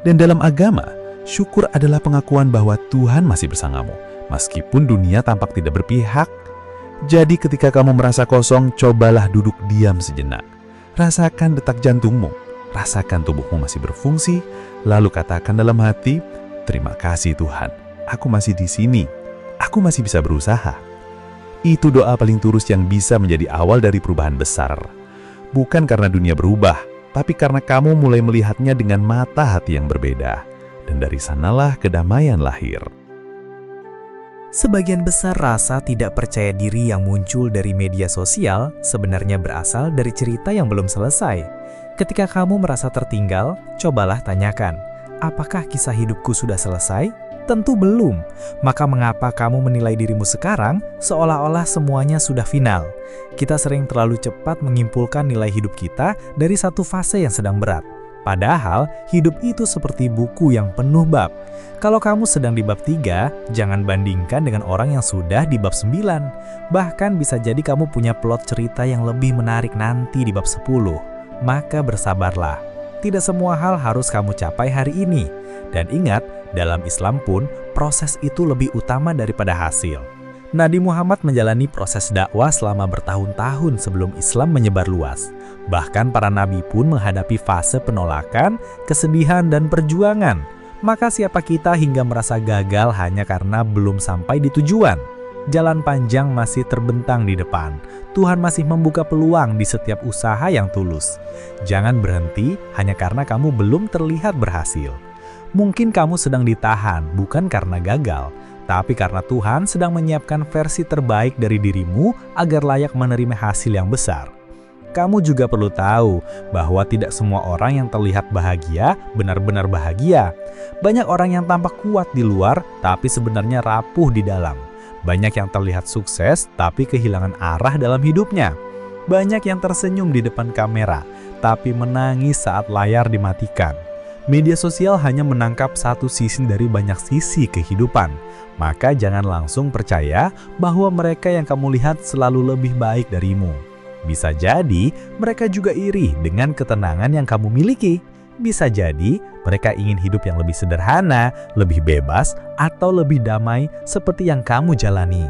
Dan dalam agama, syukur adalah pengakuan bahwa Tuhan masih bersamamu, meskipun dunia tampak tidak berpihak. Jadi ketika kamu merasa kosong, cobalah duduk diam sejenak. Rasakan detak jantungmu, rasakan tubuhmu masih berfungsi, lalu katakan dalam hati, terima kasih Tuhan, aku masih di sini, aku masih bisa berusaha. Itu doa paling tulus yang bisa menjadi awal dari perubahan besar. Bukan karena dunia berubah, tapi karena kamu mulai melihatnya dengan mata hati yang berbeda. Dan dari sanalah kedamaian lahir. Sebagian besar rasa tidak percaya diri yang muncul dari media sosial sebenarnya berasal dari cerita yang belum selesai. Ketika kamu merasa tertinggal, cobalah tanyakan, apakah kisah hidupku sudah selesai? Tentu belum. Maka mengapa kamu menilai dirimu sekarang seolah-olah semuanya sudah final? Kita sering terlalu cepat menyimpulkan nilai hidup kita dari satu fase yang sedang berat. Padahal, hidup itu seperti buku yang penuh bab. Kalau kamu sedang di bab 3, jangan bandingkan dengan orang yang sudah di bab 9. Bahkan bisa jadi kamu punya plot cerita yang lebih menarik nanti di bab 10. Maka bersabarlah. Tidak semua hal harus kamu capai hari ini. Dan ingat, dalam Islam pun, proses itu lebih utama daripada hasil. Nabi Muhammad menjalani proses dakwah selama bertahun-tahun sebelum Islam menyebar luas. Bahkan para nabi pun menghadapi fase penolakan, kesedihan, dan perjuangan. Maka siapa kita hingga merasa gagal hanya karena belum sampai di tujuan? Jalan panjang masih terbentang di depan. Tuhan masih membuka peluang di setiap usaha yang tulus. Jangan berhenti hanya karena kamu belum terlihat berhasil. Mungkin kamu sedang ditahan bukan karena gagal, tapi karena Tuhan sedang menyiapkan versi terbaik dari dirimu agar layak menerima hasil yang besar. Kamu juga perlu tahu bahwa tidak semua orang yang terlihat bahagia benar-benar bahagia. Banyak orang yang tampak kuat di luar tapi sebenarnya rapuh di dalam. Banyak yang terlihat sukses tapi kehilangan arah dalam hidupnya. Banyak yang tersenyum di depan kamera tapi menangis saat layar dimatikan. Media sosial hanya menangkap satu sisi dari banyak sisi kehidupan. Maka jangan langsung percaya bahwa mereka yang kamu lihat selalu lebih baik darimu. Bisa jadi mereka juga iri dengan ketenangan yang kamu miliki. Bisa jadi mereka ingin hidup yang lebih sederhana, lebih bebas, atau lebih damai seperti yang kamu jalani.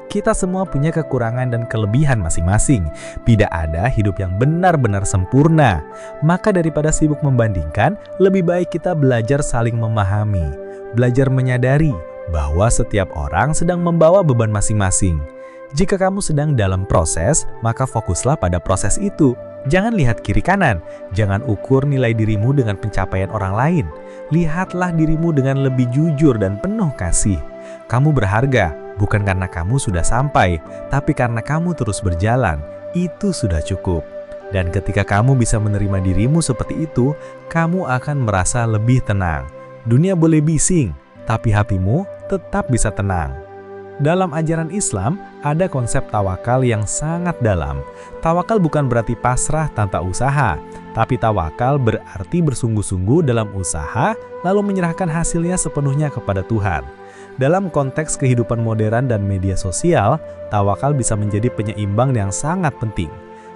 Kita semua punya kekurangan dan kelebihan masing-masing. Tidak ada hidup yang benar-benar sempurna. Maka daripada sibuk membandingkan, lebih baik kita belajar saling memahami. Belajar menyadari bahwa setiap orang sedang membawa beban masing-masing. Jika kamu sedang dalam proses, maka fokuslah pada proses itu. Jangan lihat kiri kanan. Jangan ukur nilai dirimu dengan pencapaian orang lain. Lihatlah dirimu dengan lebih jujur dan penuh kasih. Kamu berharga, bukan karena kamu sudah sampai, tapi karena kamu terus berjalan. Itu sudah cukup. Dan ketika kamu bisa menerima dirimu seperti itu, kamu akan merasa lebih tenang. Dunia boleh bising, tapi hatimu tetap bisa tenang. Dalam ajaran Islam, ada konsep tawakal yang sangat dalam. Tawakal bukan berarti pasrah tanpa usaha, tapi tawakal berarti bersungguh-sungguh dalam usaha, lalu menyerahkan hasilnya sepenuhnya kepada Tuhan. Dalam konteks kehidupan modern dan media sosial, tawakal bisa menjadi penyeimbang yang sangat penting.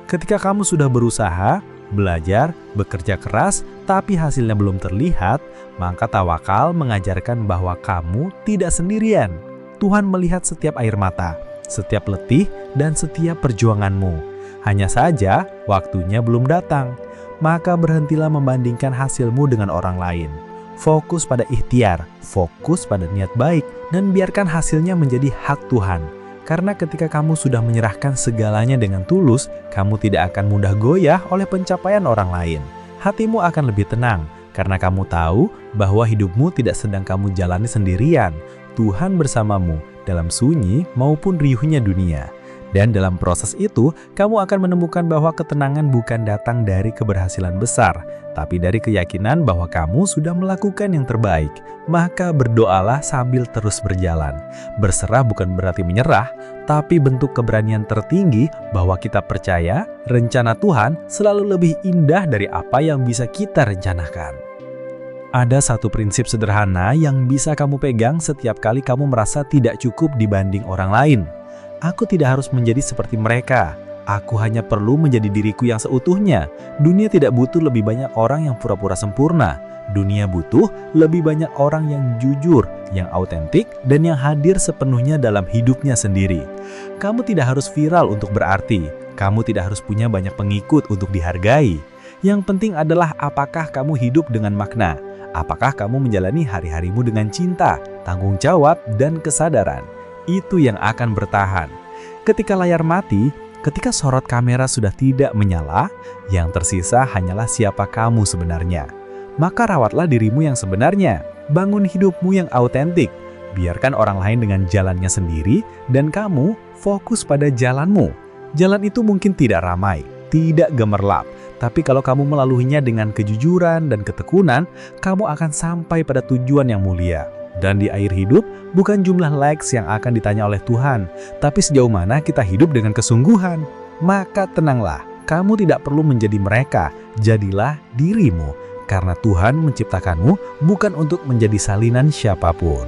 Ketika kamu sudah berusaha, belajar, bekerja keras, tapi hasilnya belum terlihat, maka tawakal mengajarkan bahwa kamu tidak sendirian. Tuhan melihat setiap air mata, setiap letih, dan setiap perjuanganmu. Hanya saja, waktunya belum datang. Maka berhentilah membandingkan hasilmu dengan orang lain. Fokus pada ikhtiar, fokus pada niat baik, dan biarkan hasilnya menjadi hak Tuhan. Karena ketika kamu sudah menyerahkan segalanya dengan tulus, kamu tidak akan mudah goyah oleh pencapaian orang lain. Hatimu akan lebih tenang, karena kamu tahu bahwa hidupmu tidak sedang kamu jalani sendirian. Tuhan bersamamu dalam sunyi maupun riuhnya dunia. Dan dalam proses itu, kamu akan menemukan bahwa ketenangan bukan datang dari keberhasilan besar, tapi dari keyakinan bahwa kamu sudah melakukan yang terbaik. Maka berdoalah sambil terus berjalan. Berserah bukan berarti menyerah, tapi bentuk keberanian tertinggi bahwa kita percaya rencana Tuhan selalu lebih indah dari apa yang bisa kita rencanakan. Ada satu prinsip sederhana yang bisa kamu pegang setiap kali kamu merasa tidak cukup dibanding orang lain. Aku tidak harus menjadi seperti mereka. Aku hanya perlu menjadi diriku yang seutuhnya. Dunia tidak butuh lebih banyak orang yang pura-pura sempurna. Dunia butuh lebih banyak orang yang jujur, yang autentik, dan yang hadir sepenuhnya dalam hidupnya sendiri. Kamu tidak harus viral untuk berarti. Kamu tidak harus punya banyak pengikut untuk dihargai. Yang penting adalah apakah kamu hidup dengan makna. Apakah kamu menjalani hari-harimu dengan cinta, tanggung jawab, dan kesadaran? Itu yang akan bertahan. Ketika layar mati, ketika sorot kamera sudah tidak menyala, yang tersisa hanyalah siapa kamu sebenarnya. Maka rawatlah dirimu yang sebenarnya, bangun hidupmu yang autentik, biarkan orang lain dengan jalannya sendiri, dan kamu fokus pada jalanmu. Jalan itu mungkin tidak ramai, tidak gemerlap, tapi kalau kamu melaluinya dengan kejujuran dan ketekunan, kamu akan sampai pada tujuan yang mulia. Dan di akhir hidup, bukan jumlah likes yang akan ditanya oleh Tuhan, tapi sejauh mana kita hidup dengan kesungguhan. Maka tenanglah, kamu tidak perlu menjadi mereka, jadilah dirimu. Karena Tuhan menciptakanmu bukan untuk menjadi salinan siapapun.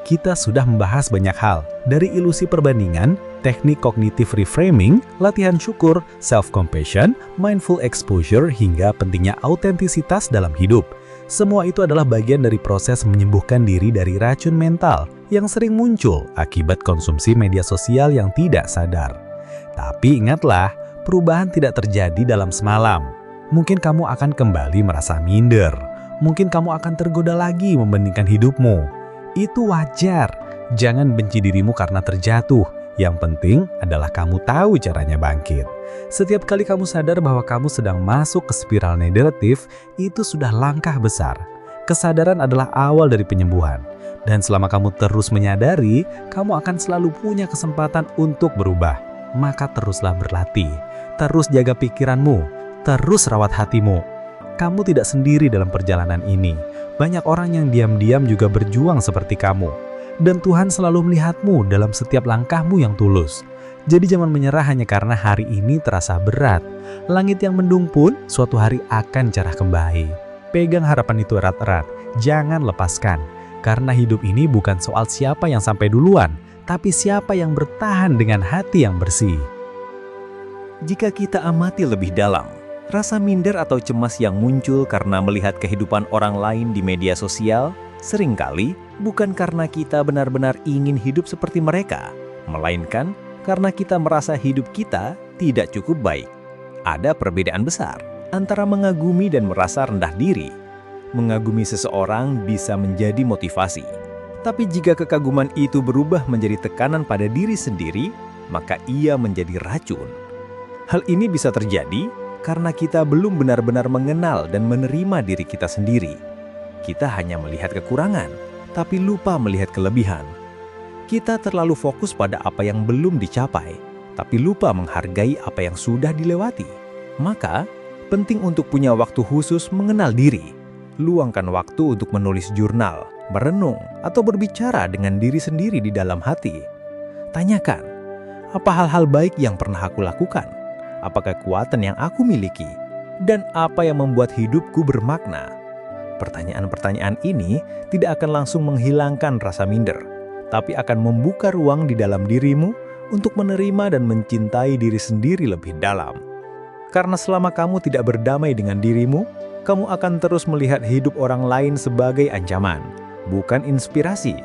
Kita sudah membahas banyak hal, dari ilusi perbandingan, teknik kognitif reframing, latihan syukur, self-compassion, mindful exposure, hingga pentingnya autentisitas dalam hidup. Semua itu adalah bagian dari proses menyembuhkan diri dari racun mental yang sering muncul akibat konsumsi media sosial yang tidak sadar. Tapi ingatlah, perubahan tidak terjadi dalam semalam. Mungkin kamu akan kembali merasa minder. Mungkin kamu akan tergoda lagi membandingkan hidupmu. Itu wajar. Jangan benci dirimu karena terjatuh. Yang penting adalah kamu tahu caranya bangkit. Setiap kali kamu sadar bahwa kamu sedang masuk ke spiral negatif, itu sudah langkah besar. Kesadaran adalah awal dari penyembuhan. Dan selama kamu terus menyadari, kamu akan selalu punya kesempatan untuk berubah. Maka teruslah berlatih. Terus jaga pikiranmu. Terus rawat hatimu. Kamu tidak sendiri dalam perjalanan ini. Banyak orang yang diam-diam juga berjuang seperti kamu. Dan Tuhan selalu melihatmu dalam setiap langkahmu yang tulus. Jadi jangan menyerah hanya karena hari ini terasa berat. Langit yang mendung pun suatu hari akan cerah kembali. Pegang harapan itu erat-erat. Jangan lepaskan. Karena hidup ini bukan soal siapa yang sampai duluan, tapi siapa yang bertahan dengan hati yang bersih. Jika kita amati lebih dalam, rasa minder atau cemas yang muncul karena melihat kehidupan orang lain di media sosial seringkali bukan karena kita benar-benar ingin hidup seperti mereka, melainkan karena kita merasa hidup kita tidak cukup baik. Ada perbedaan besar antara mengagumi dan merasa rendah diri. Mengagumi seseorang bisa menjadi motivasi, tapi jika kekaguman itu berubah menjadi tekanan pada diri sendiri, maka ia menjadi racun. Hal ini bisa terjadi karena kita belum benar-benar mengenal dan menerima diri kita sendiri. Kita hanya melihat kekurangan, tapi lupa melihat kelebihan. Kita terlalu fokus pada apa yang belum dicapai, tapi lupa menghargai apa yang sudah dilewati. Maka, penting untuk punya waktu khusus mengenal diri. Luangkan waktu untuk menulis jurnal, merenung, atau berbicara dengan diri sendiri di dalam hati. Tanyakan, apa hal-hal baik yang pernah aku lakukan? Apa kekuatan yang aku miliki? Dan apa yang membuat hidupku bermakna? Pertanyaan-pertanyaan ini tidak akan langsung menghilangkan rasa minder, tapi akan membuka ruang di dalam dirimu untuk menerima dan mencintai diri sendiri lebih dalam. Karena selama kamu tidak berdamai dengan dirimu, kamu akan terus melihat hidup orang lain sebagai ancaman, bukan inspirasi.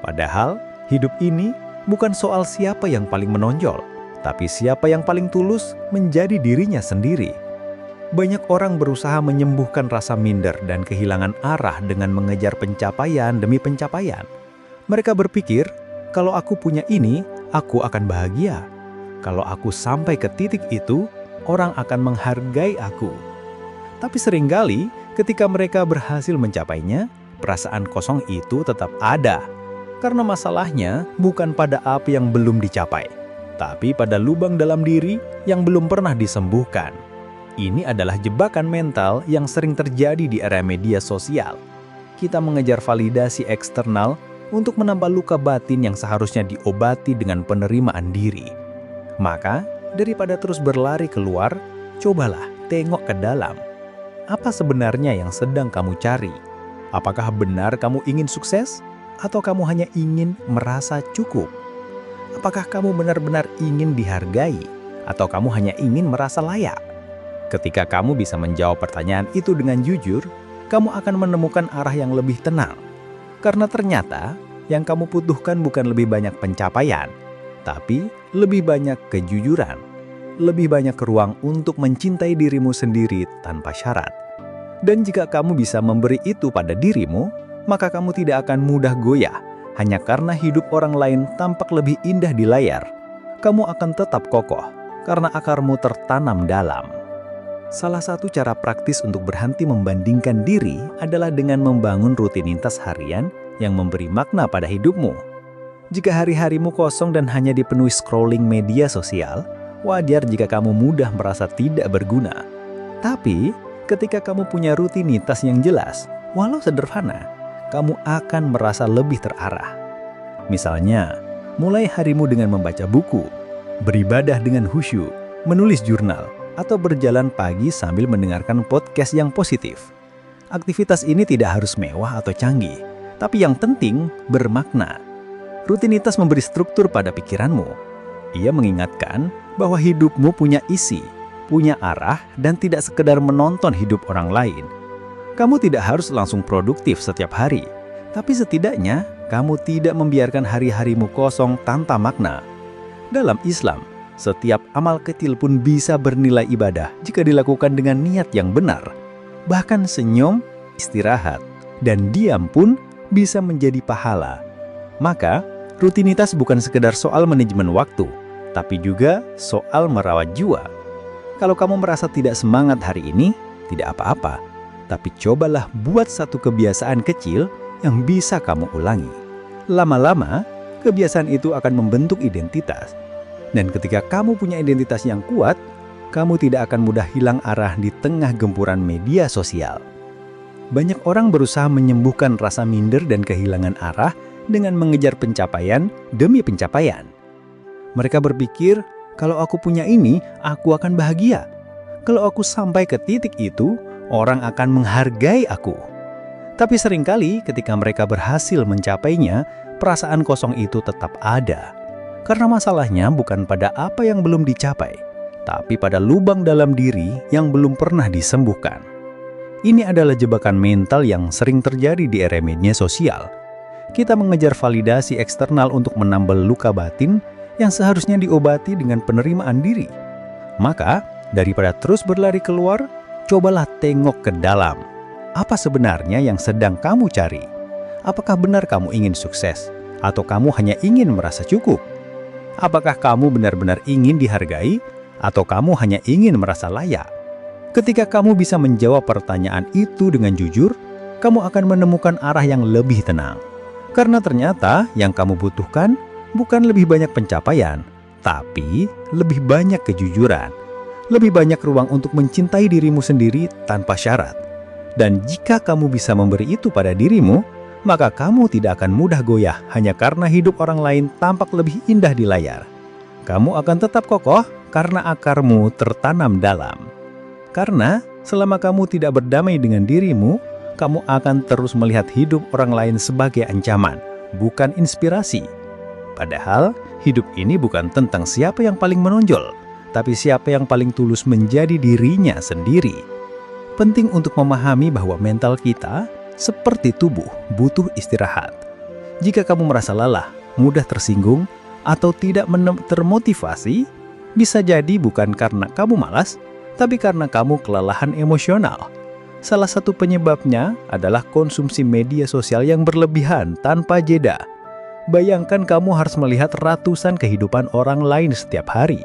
Padahal, hidup ini bukan soal siapa yang paling menonjol, tapi siapa yang paling tulus menjadi dirinya sendiri. Banyak orang berusaha menyembuhkan rasa minder dan kehilangan arah dengan mengejar pencapaian demi pencapaian. Mereka berpikir, kalau aku punya ini, aku akan bahagia. Kalau aku sampai ke titik itu, orang akan menghargai aku. Tapi seringkali, ketika mereka berhasil mencapainya, perasaan kosong itu tetap ada. Karena masalahnya bukan pada apa yang belum dicapai, tapi pada lubang dalam diri yang belum pernah disembuhkan. Ini adalah jebakan mental yang sering terjadi di era media sosial. Kita mengejar validasi eksternal untuk menambah luka batin yang seharusnya diobati dengan penerimaan diri. Maka, daripada terus berlari keluar, cobalah tengok ke dalam. Apa sebenarnya yang sedang kamu cari? Apakah benar kamu ingin sukses? Atau kamu hanya ingin merasa cukup? Apakah kamu benar-benar ingin dihargai? Atau kamu hanya ingin merasa layak? Ketika kamu bisa menjawab pertanyaan itu dengan jujur, kamu akan menemukan arah yang lebih tenang. Karena ternyata, yang kamu butuhkan bukan lebih banyak pencapaian, tapi lebih banyak kejujuran. Lebih banyak ruang untuk mencintai dirimu sendiri tanpa syarat. Dan jika kamu bisa memberi itu pada dirimu, maka kamu tidak akan mudah goyah hanya karena hidup orang lain tampak lebih indah di layar. Kamu akan tetap kokoh karena akarmu tertanam dalam. Salah satu cara praktis untuk berhenti membandingkan diri adalah dengan membangun rutinitas harian yang memberi makna pada hidupmu. Jika hari-harimu kosong dan hanya dipenuhi scrolling media sosial, wajar jika kamu mudah merasa tidak berguna. Tapi, ketika kamu punya rutinitas yang jelas, walau sederhana, kamu akan merasa lebih terarah. Misalnya, mulai harimu dengan membaca buku, beribadah dengan khusyuk, menulis jurnal, atau berjalan pagi sambil mendengarkan podcast yang positif. Aktivitas ini tidak harus mewah atau canggih, tapi yang penting bermakna. Rutinitas memberi struktur pada pikiranmu. Ia mengingatkan bahwa hidupmu punya isi, punya arah, dan tidak sekedar menonton hidup orang lain. Kamu tidak harus langsung produktif setiap hari, tapi setidaknya kamu tidak membiarkan hari-harimu kosong tanpa makna. Dalam Islam, setiap amal kecil pun bisa bernilai ibadah jika dilakukan dengan niat yang benar. Bahkan senyum, istirahat, dan diam pun bisa menjadi pahala. Maka, rutinitas bukan sekedar soal manajemen waktu, tapi juga soal merawat jiwa. Kalau kamu merasa tidak semangat hari ini, tidak apa-apa. Tapi cobalah buat satu kebiasaan kecil yang bisa kamu ulangi. Lama-lama, kebiasaan itu akan membentuk identitas. Dan ketika kamu punya identitas yang kuat, kamu tidak akan mudah hilang arah di tengah gempuran media sosial. Banyak orang berusaha menyembuhkan rasa minder dan kehilangan arah dengan mengejar pencapaian demi pencapaian. Mereka berpikir, kalau aku punya ini, aku akan bahagia. Kalau aku sampai ke titik itu, orang akan menghargai aku. Tapi seringkali ketika mereka berhasil mencapainya, perasaan kosong itu tetap ada. Karena masalahnya bukan pada apa yang belum dicapai, tapi pada lubang dalam diri yang belum pernah disembuhkan. Ini adalah jebakan mental yang sering terjadi di era media sosial. Kita mengejar validasi eksternal untuk menambal luka batin yang seharusnya diobati dengan penerimaan diri. Maka, daripada terus berlari keluar, cobalah tengok ke dalam. Apa sebenarnya yang sedang kamu cari? Apakah benar kamu ingin sukses? Atau kamu hanya ingin merasa cukup? Apakah kamu benar-benar ingin dihargai? Atau kamu hanya ingin merasa layak? Ketika kamu bisa menjawab pertanyaan itu dengan jujur, kamu akan menemukan arah yang lebih tenang. Karena ternyata yang kamu butuhkan bukan lebih banyak pencapaian, tapi lebih banyak kejujuran. Lebih banyak ruang untuk mencintai dirimu sendiri tanpa syarat. Dan jika kamu bisa memberi itu pada dirimu, maka kamu tidak akan mudah goyah hanya karena hidup orang lain tampak lebih indah di layar. Kamu akan tetap kokoh karena akarmu tertanam dalam. Karena selama kamu tidak berdamai dengan dirimu, kamu akan terus melihat hidup orang lain sebagai ancaman, bukan inspirasi. Padahal, hidup ini bukan tentang siapa yang paling menonjol, tapi siapa yang paling tulus menjadi dirinya sendiri. Penting untuk memahami bahwa mental kita, seperti tubuh, butuh istirahat. Jika kamu merasa lelah, mudah tersinggung, atau tidak termotivasi, bisa jadi bukan karena kamu malas, tapi karena kamu kelelahan emosional. Salah satu penyebabnya adalah konsumsi media sosial yang berlebihan tanpa jeda. Bayangkan kamu harus melihat ratusan kehidupan orang lain setiap hari,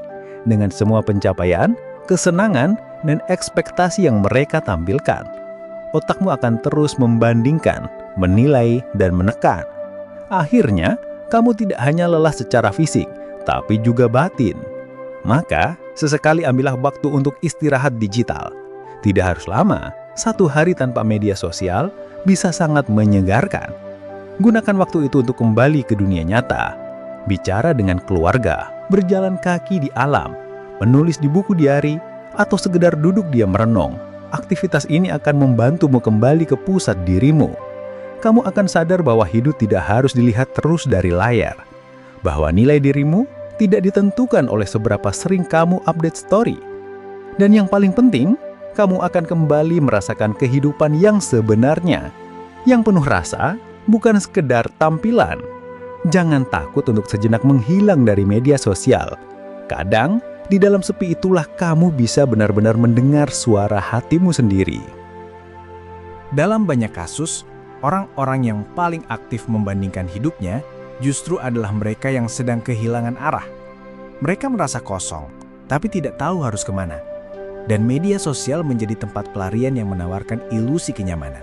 dengan semua pencapaian, kesenangan, dan ekspektasi yang mereka tampilkan. Otakmu akan terus membandingkan, menilai, dan menekan. Akhirnya, kamu tidak hanya lelah secara fisik, tapi juga batin. Maka, sesekali ambillah waktu untuk istirahat digital. Tidak harus lama, 1 hari tanpa media sosial bisa sangat menyegarkan. Gunakan waktu itu untuk kembali ke dunia nyata, bicara dengan keluarga, berjalan kaki di alam, menulis di buku diari, atau sekedar duduk diam merenung. Aktivitas ini akan membantumu kembali ke pusat dirimu. Kamu akan sadar bahwa hidup tidak harus dilihat terus dari layar, bahwa nilai dirimu tidak ditentukan oleh seberapa sering kamu update story. Dan yang paling penting, kamu akan kembali merasakan kehidupan yang sebenarnya, yang penuh rasa, bukan sekedar tampilan. Jangan takut untuk sejenak menghilang dari media sosial. Kadang, di dalam sepi itulah kamu bisa benar-benar mendengar suara hatimu sendiri. Dalam banyak kasus, orang-orang yang paling aktif membandingkan hidupnya justru adalah mereka yang sedang kehilangan arah. Mereka merasa kosong, tapi tidak tahu harus kemana. Dan media sosial menjadi tempat pelarian yang menawarkan ilusi kenyamanan.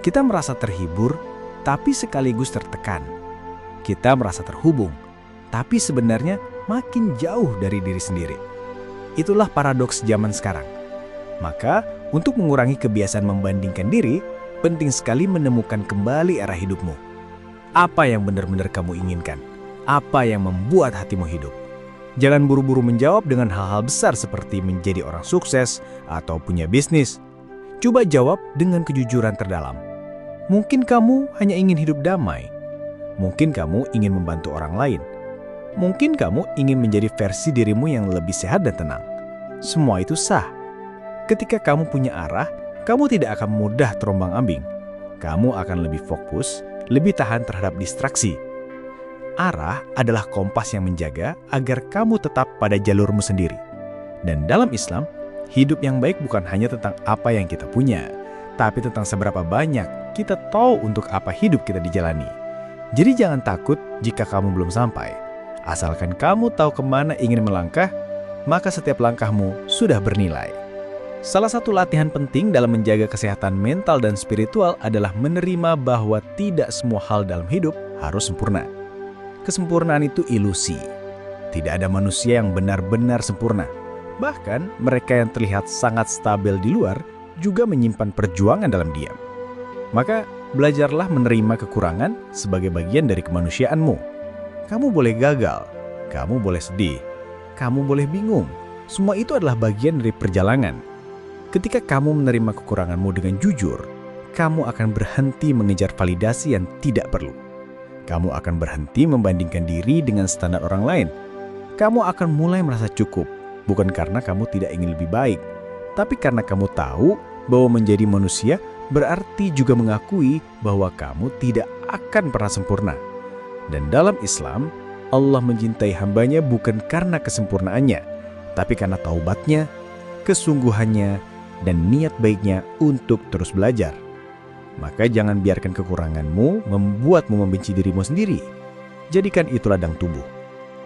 Kita merasa terhibur, tapi sekaligus tertekan. Kita merasa terhubung, tapi sebenarnya makin jauh dari diri sendiri. Itulah paradoks zaman sekarang. Maka, untuk mengurangi kebiasaan membandingkan diri, penting sekali menemukan kembali arah hidupmu. Apa yang benar-benar kamu inginkan? Apa yang membuat hatimu hidup? Jangan buru-buru menjawab dengan hal-hal besar seperti menjadi orang sukses atau punya bisnis. Coba jawab dengan kejujuran terdalam. Mungkin kamu hanya ingin hidup damai. Mungkin kamu ingin membantu orang lain. Mungkin kamu ingin menjadi versi dirimu yang lebih sehat dan tenang. Semua itu sah. Ketika kamu punya arah, kamu tidak akan mudah terombang-ambing. Kamu akan lebih fokus, lebih tahan terhadap distraksi. Arah adalah kompas yang menjaga agar kamu tetap pada jalurmu sendiri. Dan dalam Islam, hidup yang baik bukan hanya tentang apa yang kita punya, tapi tentang seberapa banyak kita tahu untuk apa hidup kita dijalani. Jadi jangan takut jika kamu belum sampai. Asalkan kamu tahu kemana ingin melangkah, maka setiap langkahmu sudah bernilai. Salah satu latihan penting dalam menjaga kesehatan mental dan spiritual adalah menerima bahwa tidak semua hal dalam hidup harus sempurna. Kesempurnaan itu ilusi. Tidak ada manusia yang benar-benar sempurna. Bahkan mereka yang terlihat sangat stabil di luar juga menyimpan perjuangan dalam diam. Maka belajarlah menerima kekurangan sebagai bagian dari kemanusiaanmu. Kamu boleh gagal, kamu boleh sedih, kamu boleh bingung. Semua itu adalah bagian dari perjalanan. Ketika kamu menerima kekuranganmu dengan jujur, kamu akan berhenti mengejar validasi yang tidak perlu. Kamu akan berhenti membandingkan diri dengan standar orang lain. Kamu akan mulai merasa cukup, bukan karena kamu tidak ingin lebih baik, tapi karena kamu tahu bahwa menjadi manusia berarti juga mengakui bahwa kamu tidak akan pernah sempurna. Dan dalam Islam, Allah mencintai hambanya bukan karena kesempurnaannya, tapi karena taubatnya, kesungguhannya, dan niat baiknya untuk terus belajar. Maka jangan biarkan kekuranganmu membuatmu membenci dirimu sendiri. Jadikan itu ladang tubuh.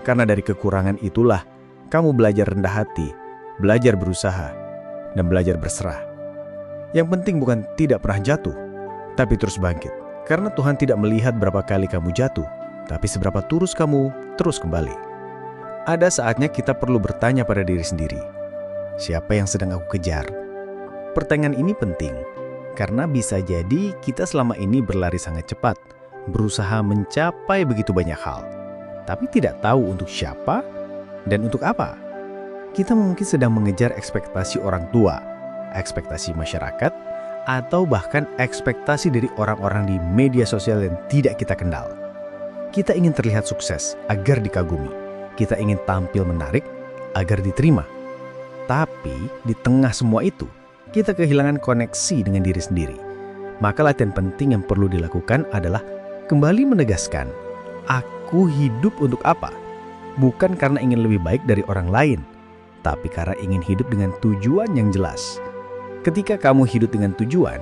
Karena dari kekurangan itulah kamu belajar rendah hati, belajar berusaha, dan belajar berserah. Yang penting bukan tidak pernah jatuh, tapi terus bangkit. Karena Tuhan tidak melihat berapa kali kamu jatuh, tapi seberapa terus kamu terus kembali. Ada saatnya kita perlu bertanya pada diri sendiri, siapa yang sedang aku kejar? Pertanyaan ini penting, Karena bisa jadi kita selama ini berlari sangat cepat, berusaha mencapai begitu banyak hal, tapi tidak tahu untuk siapa dan untuk apa. Kita mungkin sedang mengejar ekspektasi orang tua, ekspektasi masyarakat, atau bahkan ekspektasi dari orang-orang di media sosial yang tidak kita kenal. Kita ingin terlihat sukses agar dikagumi. Kita ingin tampil menarik agar diterima. Tapi di tengah semua itu, kita kehilangan koneksi dengan diri sendiri. Maka latihan penting yang perlu dilakukan adalah kembali menegaskan, aku hidup untuk apa? Bukan karena ingin lebih baik dari orang lain, tapi karena ingin hidup dengan tujuan yang jelas. Ketika kamu hidup dengan tujuan,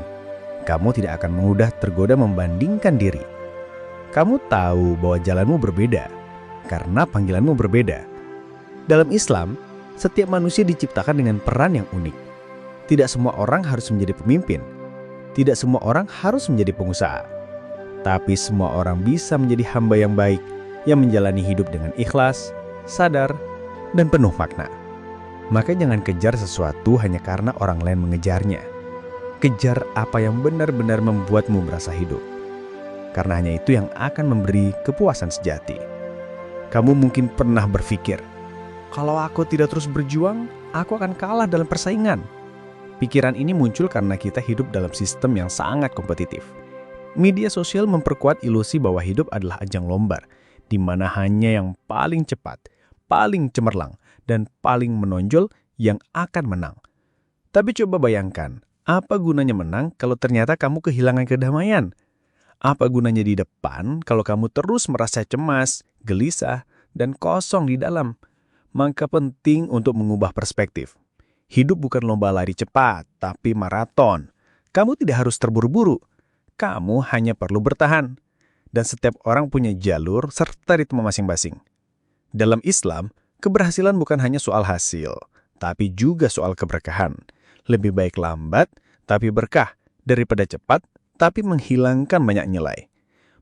kamu tidak akan mudah tergoda membandingkan diri. Kamu tahu bahwa jalanmu berbeda, karena panggilanmu berbeda. Dalam Islam, setiap manusia diciptakan dengan peran yang unik. Tidak semua orang harus menjadi pemimpin. Tidak semua orang harus menjadi pengusaha. Tapi semua orang bisa menjadi hamba yang baik, yang menjalani hidup dengan ikhlas, sadar, dan penuh makna. Maka jangan kejar sesuatu hanya karena orang lain mengejarnya. Kejar apa yang benar-benar membuatmu merasa hidup. Karena hanya itu yang akan memberi kepuasan sejati. Kamu mungkin pernah berpikir, kalau aku tidak terus berjuang, aku akan kalah dalam persaingan. Pikiran ini muncul karena kita hidup dalam sistem yang sangat kompetitif. Media sosial memperkuat ilusi bahwa hidup adalah ajang lomba, di mana hanya yang paling cepat, paling cemerlang, dan paling menonjol yang akan menang. Tapi coba bayangkan, apa gunanya menang kalau ternyata kamu kehilangan kedamaian? Apa gunanya di depan kalau kamu terus merasa cemas, gelisah, dan kosong di dalam? Maka penting untuk mengubah perspektif. Hidup bukan lomba lari cepat, tapi maraton. Kamu tidak harus terburu-buru. Kamu hanya perlu bertahan. Dan setiap orang punya jalur serta ritme masing-masing. Dalam Islam, keberhasilan bukan hanya soal hasil, tapi juga soal keberkahan. Lebih baik lambat, tapi berkah, daripada cepat, tapi menghilangkan banyak nilai.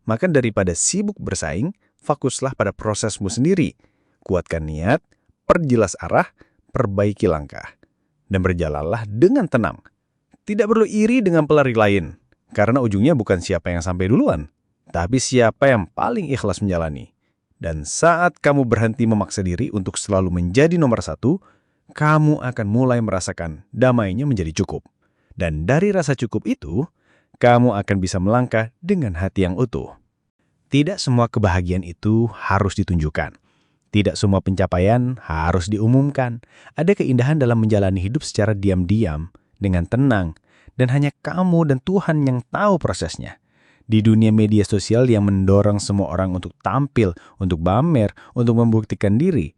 Maka daripada sibuk bersaing, fokuslah pada prosesmu sendiri. Kuatkan niat, perjelas arah, perbaiki langkah. Dan berjalanlah dengan tenang. Tidak perlu iri dengan pelari lain, karena ujungnya bukan siapa yang sampai duluan, tapi siapa yang paling ikhlas menjalani. Dan saat kamu berhenti memaksa diri untuk selalu menjadi nomor satu, kamu akan mulai merasakan damainya menjadi cukup. Dan dari rasa cukup itu, kamu akan bisa melangkah dengan hati yang utuh. Tidak semua kebahagiaan itu harus ditunjukkan. Tidak semua pencapaian harus diumumkan. Ada keindahan dalam menjalani hidup secara diam-diam, dengan tenang, dan hanya kamu dan Tuhan yang tahu prosesnya. Di dunia media sosial yang mendorong semua orang untuk tampil, untuk pamer, untuk membuktikan diri,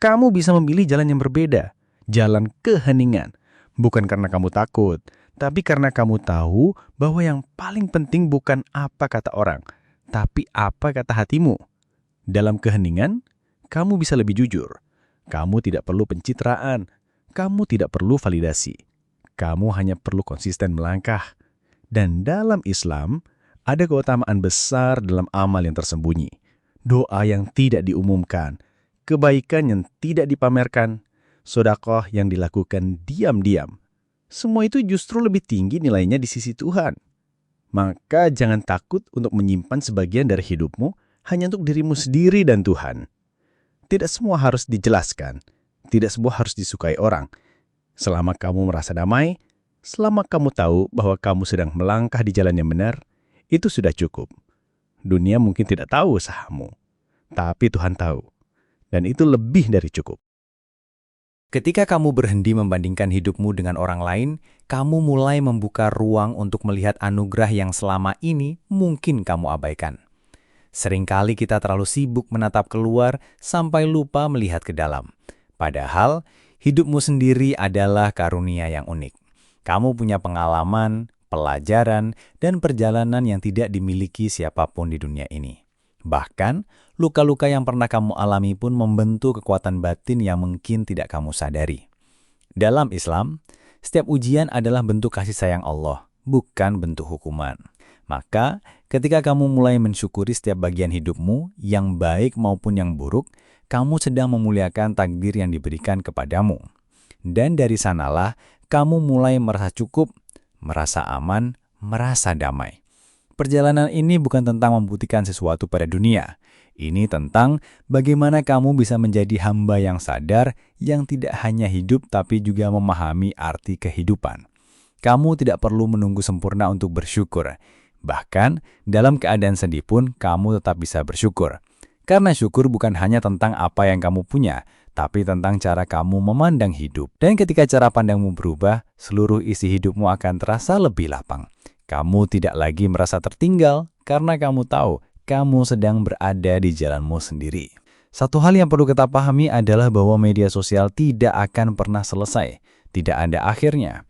kamu bisa memilih jalan yang berbeda, jalan keheningan. Bukan karena kamu takut, tapi karena kamu tahu bahwa yang paling penting bukan apa kata orang, tapi apa kata hatimu. Dalam keheningan, kamu bisa lebih jujur. Kamu tidak perlu pencitraan. Kamu tidak perlu validasi. Kamu hanya perlu konsisten melangkah. Dan dalam Islam, ada keutamaan besar dalam amal yang tersembunyi. Doa yang tidak diumumkan. Kebaikan yang tidak dipamerkan. Sedekah yang dilakukan diam-diam. Semua itu justru lebih tinggi nilainya di sisi Tuhan. Maka jangan takut untuk menyimpan sebagian dari hidupmu hanya untuk dirimu sendiri dan Tuhan. Tidak semua harus dijelaskan, tidak semua harus disukai orang. Selama kamu merasa damai, selama kamu tahu bahwa kamu sedang melangkah di jalan yang benar, itu sudah cukup. Dunia mungkin tidak tahu usahamu, tapi Tuhan tahu. Dan itu lebih dari cukup. Ketika kamu berhenti membandingkan hidupmu dengan orang lain, kamu mulai membuka ruang untuk melihat anugerah yang selama ini mungkin kamu abaikan. Seringkali kita terlalu sibuk menatap keluar sampai lupa melihat ke dalam. Padahal, hidupmu sendiri adalah karunia yang unik. Kamu punya pengalaman, pelajaran, dan perjalanan yang tidak dimiliki siapapun di dunia ini. Bahkan, luka-luka yang pernah kamu alami pun membentuk kekuatan batin yang mungkin tidak kamu sadari. Dalam Islam, setiap ujian adalah bentuk kasih sayang Allah, bukan bentuk hukuman. Maka, ketika kamu mulai mensyukuri setiap bagian hidupmu, yang baik maupun yang buruk, kamu sedang memuliakan takdir yang diberikan kepadamu. Dan dari sanalah, kamu mulai merasa cukup, merasa aman, merasa damai. Perjalanan ini bukan tentang membuktikan sesuatu pada dunia. Ini tentang bagaimana kamu bisa menjadi hamba yang sadar, yang tidak hanya hidup tapi juga memahami arti kehidupan. Kamu tidak perlu menunggu sempurna untuk bersyukur. Bahkan, dalam keadaan sedih pun kamu tetap bisa bersyukur. Karena syukur bukan hanya tentang apa yang kamu punya, tapi tentang cara kamu memandang hidup. Dan ketika cara pandangmu berubah, seluruh isi hidupmu akan terasa lebih lapang. Kamu tidak lagi merasa tertinggal karena kamu tahu kamu sedang berada di jalanmu sendiri. Satu hal yang perlu kita pahami adalah bahwa media sosial tidak akan pernah selesai. Tidak ada akhirnya.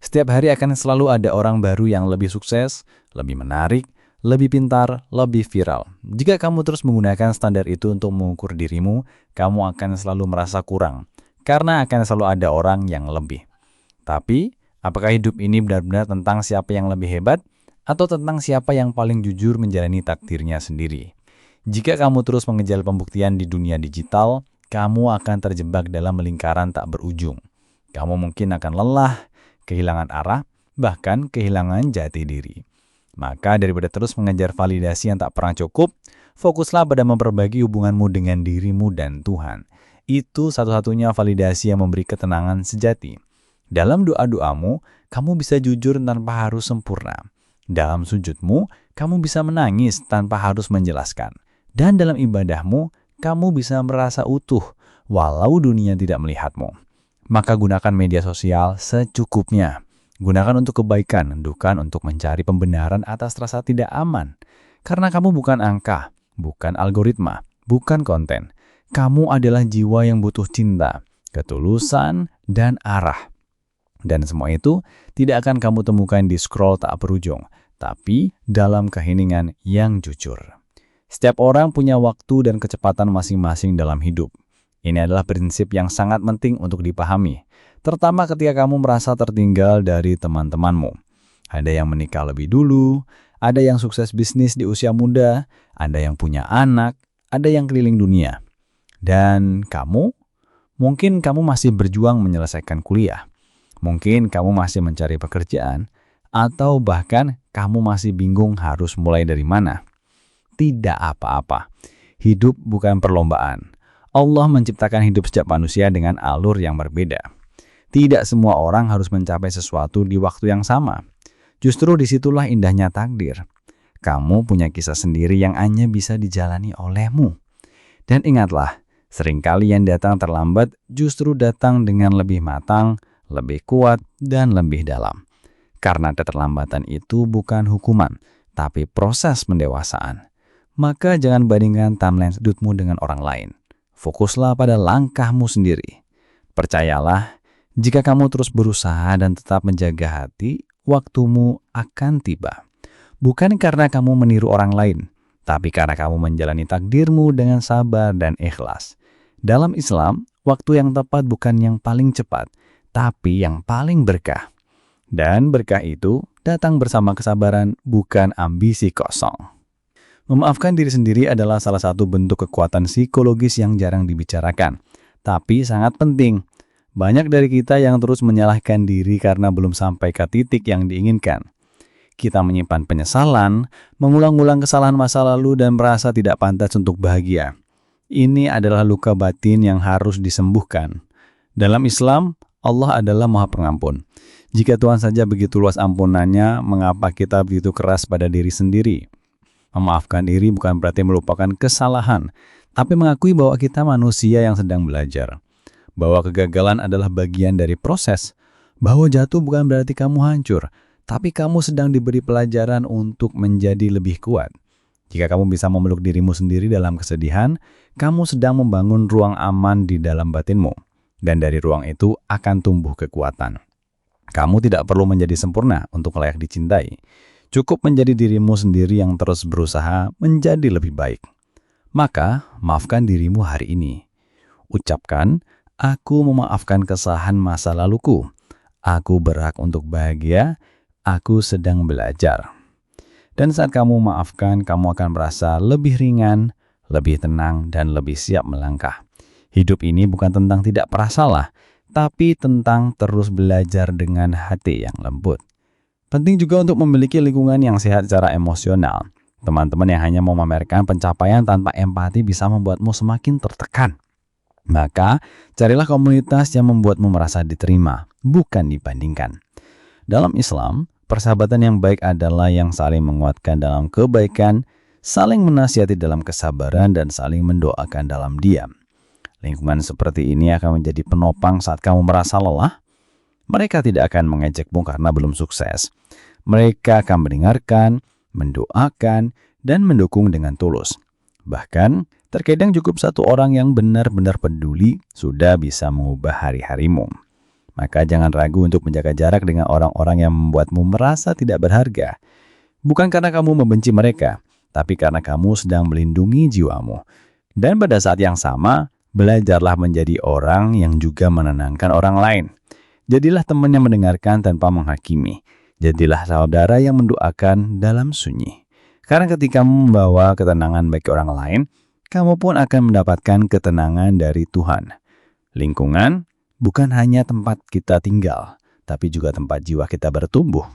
Setiap hari akan selalu ada orang baru yang lebih sukses, lebih menarik, lebih pintar, lebih viral. Jika kamu terus menggunakan standar itu untuk mengukur dirimu, kamu akan selalu merasa kurang. Karena akan selalu ada orang yang lebih. Tapi, apakah hidup ini benar-benar tentang siapa yang lebih hebat? Atau tentang siapa yang paling jujur menjalani takdirnya sendiri? Jika kamu terus mengejar pembuktian di dunia digital, kamu akan terjebak dalam lingkaran tak berujung. Kamu mungkin akan lelah, kehilangan arah, bahkan kehilangan jati diri. Maka daripada terus mengejar validasi yang tak pernah cukup, fokuslah pada memperbaiki hubunganmu dengan dirimu dan Tuhan. Itu satu-satunya validasi yang memberi ketenangan sejati. Dalam doa-doamu, kamu bisa jujur tanpa harus sempurna. Dalam sujudmu, kamu bisa menangis tanpa harus menjelaskan. Dan dalam ibadahmu, kamu bisa merasa utuh, walau dunia tidak melihatmu. Maka gunakan media sosial secukupnya. Gunakan untuk kebaikan, bukan untuk mencari pembenaran atas rasa tidak aman. Karena kamu bukan angka, bukan algoritma, bukan konten. Kamu adalah jiwa yang butuh cinta, ketulusan, dan arah. Dan semua itu tidak akan kamu temukan di scroll tak berujung, tapi dalam keheningan yang jujur. Setiap orang punya waktu dan kecepatan masing-masing dalam hidup. Ini adalah prinsip yang sangat penting untuk dipahami, terutama ketika kamu merasa tertinggal dari teman-temanmu. Ada yang menikah lebih dulu, ada yang sukses bisnis di usia muda, ada yang punya anak, ada yang keliling dunia. Dan kamu? Mungkin kamu masih berjuang menyelesaikan kuliah. Mungkin kamu masih mencari pekerjaan, atau bahkan kamu masih bingung harus mulai dari mana. Tidak apa-apa. Hidup bukan perlombaan. Allah menciptakan hidup setiap manusia dengan alur yang berbeda. Tidak semua orang harus mencapai sesuatu di waktu yang sama. Justru disitulah indahnya takdir. Kamu punya kisah sendiri yang hanya bisa dijalani olehmu. Dan ingatlah, seringkali yang datang terlambat justru datang dengan lebih matang, lebih kuat, dan lebih dalam. Karena keterlambatan itu bukan hukuman, tapi proses pendewasaan. Maka jangan bandingkan timeline hidupmu dengan orang lain. Fokuslah pada langkahmu sendiri. Percayalah, jika kamu terus berusaha dan tetap menjaga hati, waktumu akan tiba. Bukan karena kamu meniru orang lain, tapi karena kamu menjalani takdirmu dengan sabar dan ikhlas. Dalam Islam, waktu yang tepat bukan yang paling cepat, tapi yang paling berkah. Dan berkah itu datang bersama kesabaran, bukan ambisi kosong. Memaafkan diri sendiri adalah salah satu bentuk kekuatan psikologis yang jarang dibicarakan, tapi sangat penting. Banyak dari kita yang terus menyalahkan diri karena belum sampai ke titik yang diinginkan. Kita menyimpan penyesalan, mengulang-ulang kesalahan masa lalu dan merasa tidak pantas untuk bahagia. Ini adalah luka batin yang harus disembuhkan. Dalam Islam, Allah adalah Maha Pengampun. Jika Tuhan saja begitu luas ampunannya, mengapa kita begitu keras pada diri sendiri? Memaafkan diri bukan berarti melupakan kesalahan, tapi mengakui bahwa kita manusia yang sedang belajar. Bahwa kegagalan adalah bagian dari proses. Bahwa jatuh bukan berarti kamu hancur, tapi kamu sedang diberi pelajaran untuk menjadi lebih kuat. Jika kamu bisa memeluk dirimu sendiri dalam kesedihan, kamu sedang membangun ruang aman di dalam batinmu. Dan dari ruang itu akan tumbuh kekuatan. Kamu tidak perlu menjadi sempurna untuk layak dicintai. Cukup menjadi dirimu sendiri yang terus berusaha menjadi lebih baik. Maka, maafkan dirimu hari ini. Ucapkan, aku memaafkan kesalahan masa laluku. Aku berhak untuk bahagia. Aku sedang belajar. Dan saat kamu maafkan, kamu akan merasa lebih ringan, lebih tenang, dan lebih siap melangkah. Hidup ini bukan tentang tidak pernah salah, tapi tentang terus belajar dengan hati yang lembut. Penting juga untuk memiliki lingkungan yang sehat secara emosional. Teman-teman yang hanya memamerkan pencapaian tanpa empati bisa membuatmu semakin tertekan. Maka, carilah komunitas yang membuatmu merasa diterima, bukan dibandingkan. Dalam Islam, persahabatan yang baik adalah yang saling menguatkan dalam kebaikan, saling menasihati dalam kesabaran, dan saling mendoakan dalam diam. Lingkungan seperti ini akan menjadi penopang saat kamu merasa lelah. Mereka tidak akan mengejekmu karena belum sukses. Mereka akan mendengarkan, mendoakan, dan mendukung dengan tulus. Bahkan, terkadang cukup satu orang yang benar-benar peduli sudah bisa mengubah hari-harimu. Maka jangan ragu untuk menjaga jarak dengan orang-orang yang membuatmu merasa tidak berharga. Bukan karena kamu membenci mereka, tapi karena kamu sedang melindungi jiwamu. Dan pada saat yang sama, belajarlah menjadi orang yang juga menenangkan orang lain. Jadilah teman yang mendengarkan tanpa menghakimi. Jadilah saudara yang mendoakan dalam sunyi. Karena ketika membawa ketenangan bagi orang lain, kamu pun akan mendapatkan ketenangan dari Tuhan. Lingkungan bukan hanya tempat kita tinggal, tapi juga tempat jiwa kita bertumbuh.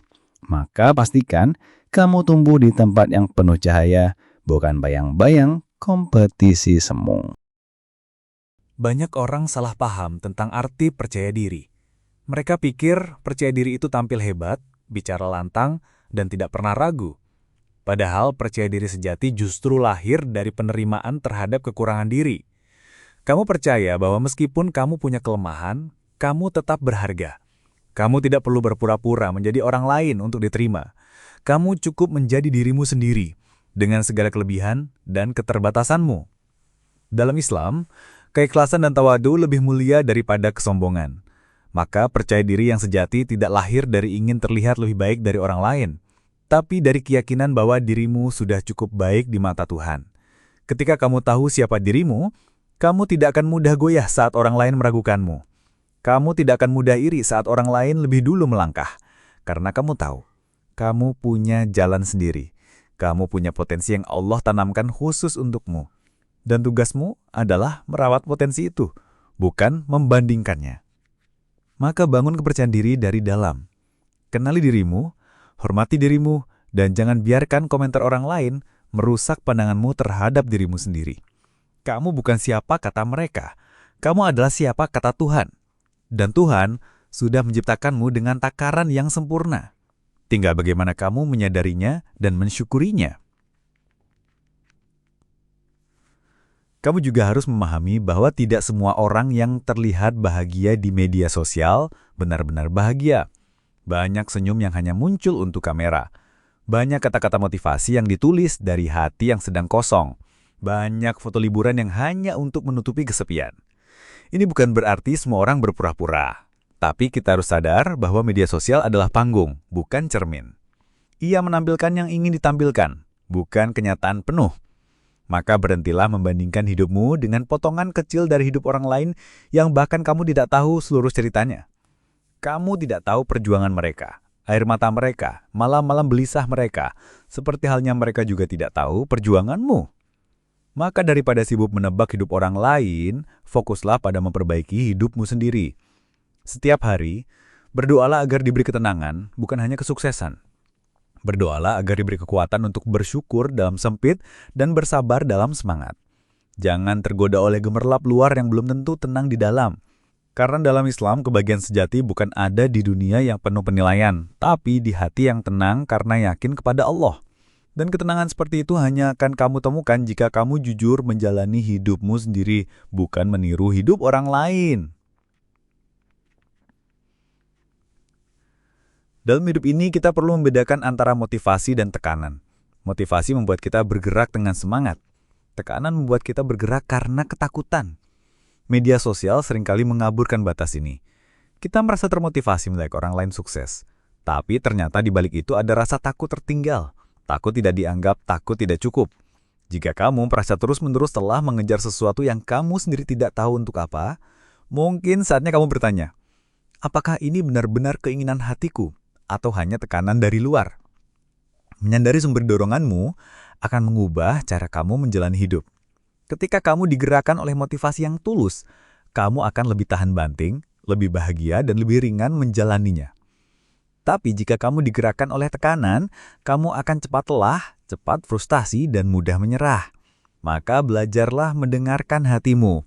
Maka pastikan kamu tumbuh di tempat yang penuh cahaya, bukan bayang-bayang kompetisi semu. Banyak orang salah paham tentang arti percaya diri. Mereka pikir percaya diri itu tampil hebat, bicara lantang, dan tidak pernah ragu. Padahal percaya diri sejati justru lahir dari penerimaan terhadap kekurangan diri. Kamu percaya bahwa meskipun kamu punya kelemahan, kamu tetap berharga. Kamu tidak perlu berpura-pura menjadi orang lain untuk diterima. Kamu cukup menjadi dirimu sendiri, dengan segala kelebihan dan keterbatasanmu. Dalam Islam, keikhlasan dan tawadu lebih mulia daripada kesombongan. Maka percaya diri yang sejati tidak lahir dari ingin terlihat lebih baik dari orang lain, tapi dari keyakinan bahwa dirimu sudah cukup baik di mata Tuhan. Ketika kamu tahu siapa dirimu, kamu tidak akan mudah goyah saat orang lain meragukanmu. Kamu tidak akan mudah iri saat orang lain lebih dulu melangkah, karena kamu tahu, kamu punya jalan sendiri. Kamu punya potensi yang Allah tanamkan khusus untukmu. Dan tugasmu adalah merawat potensi itu, bukan membandingkannya. Maka bangun kepercayaan diri dari dalam. Kenali dirimu, hormati dirimu, dan jangan biarkan komentar orang lain merusak pandanganmu terhadap dirimu sendiri. Kamu bukan siapa kata mereka, kamu adalah siapa kata Tuhan. Dan Tuhan sudah menciptakanmu dengan takaran yang sempurna. Tinggal bagaimana kamu menyadarinya dan mensyukurinya. Kamu juga harus memahami bahwa tidak semua orang yang terlihat bahagia di media sosial benar-benar bahagia. Banyak senyum yang hanya muncul untuk kamera. Banyak kata-kata motivasi yang ditulis dari hati yang sedang kosong. Banyak foto liburan yang hanya untuk menutupi kesepian. Ini bukan berarti semua orang berpura-pura. Tapi kita harus sadar bahwa media sosial adalah panggung, bukan cermin. Ia menampilkan yang ingin ditampilkan, bukan kenyataan penuh. Maka berhentilah membandingkan hidupmu dengan potongan kecil dari hidup orang lain yang bahkan kamu tidak tahu seluruh ceritanya. Kamu tidak tahu perjuangan mereka, air mata mereka, malam-malam gelisah mereka, seperti halnya mereka juga tidak tahu perjuanganmu. Maka daripada sibuk menebak hidup orang lain, fokuslah pada memperbaiki hidupmu sendiri. Setiap hari, berdoalah agar diberi ketenangan, bukan hanya kesuksesan. Berdoalah agar diberi kekuatan untuk bersyukur dalam sempit dan bersabar dalam semangat. Jangan tergoda oleh gemerlap luar yang belum tentu tenang di dalam. Karena dalam Islam, kebahagiaan sejati bukan ada di dunia yang penuh penilaian, tapi di hati yang tenang karena yakin kepada Allah. Dan ketenangan seperti itu hanya akan kamu temukan jika kamu jujur menjalani hidupmu sendiri, bukan meniru hidup orang lain. Dalam hidup ini kita perlu membedakan antara motivasi dan tekanan. Motivasi membuat kita bergerak dengan semangat. Tekanan membuat kita bergerak karena ketakutan. Media sosial seringkali mengaburkan batas ini. Kita merasa termotivasi melihat orang lain sukses. Tapi ternyata di balik itu ada rasa takut tertinggal. Takut tidak dianggap, takut tidak cukup. Jika kamu merasa terus-menerus telah mengejar sesuatu yang kamu sendiri tidak tahu untuk apa, mungkin saatnya kamu bertanya, apakah ini benar-benar keinginan hatiku? Atau hanya tekanan dari luar? Menyadari sumber doronganmu akan mengubah cara kamu menjalani hidup. Ketika kamu digerakkan oleh motivasi yang tulus, kamu akan lebih tahan banting, lebih bahagia, dan lebih ringan menjalaninya. Tapi jika kamu digerakkan oleh tekanan, kamu akan cepat lelah, cepat frustasi, dan mudah menyerah. Maka belajarlah mendengarkan hatimu.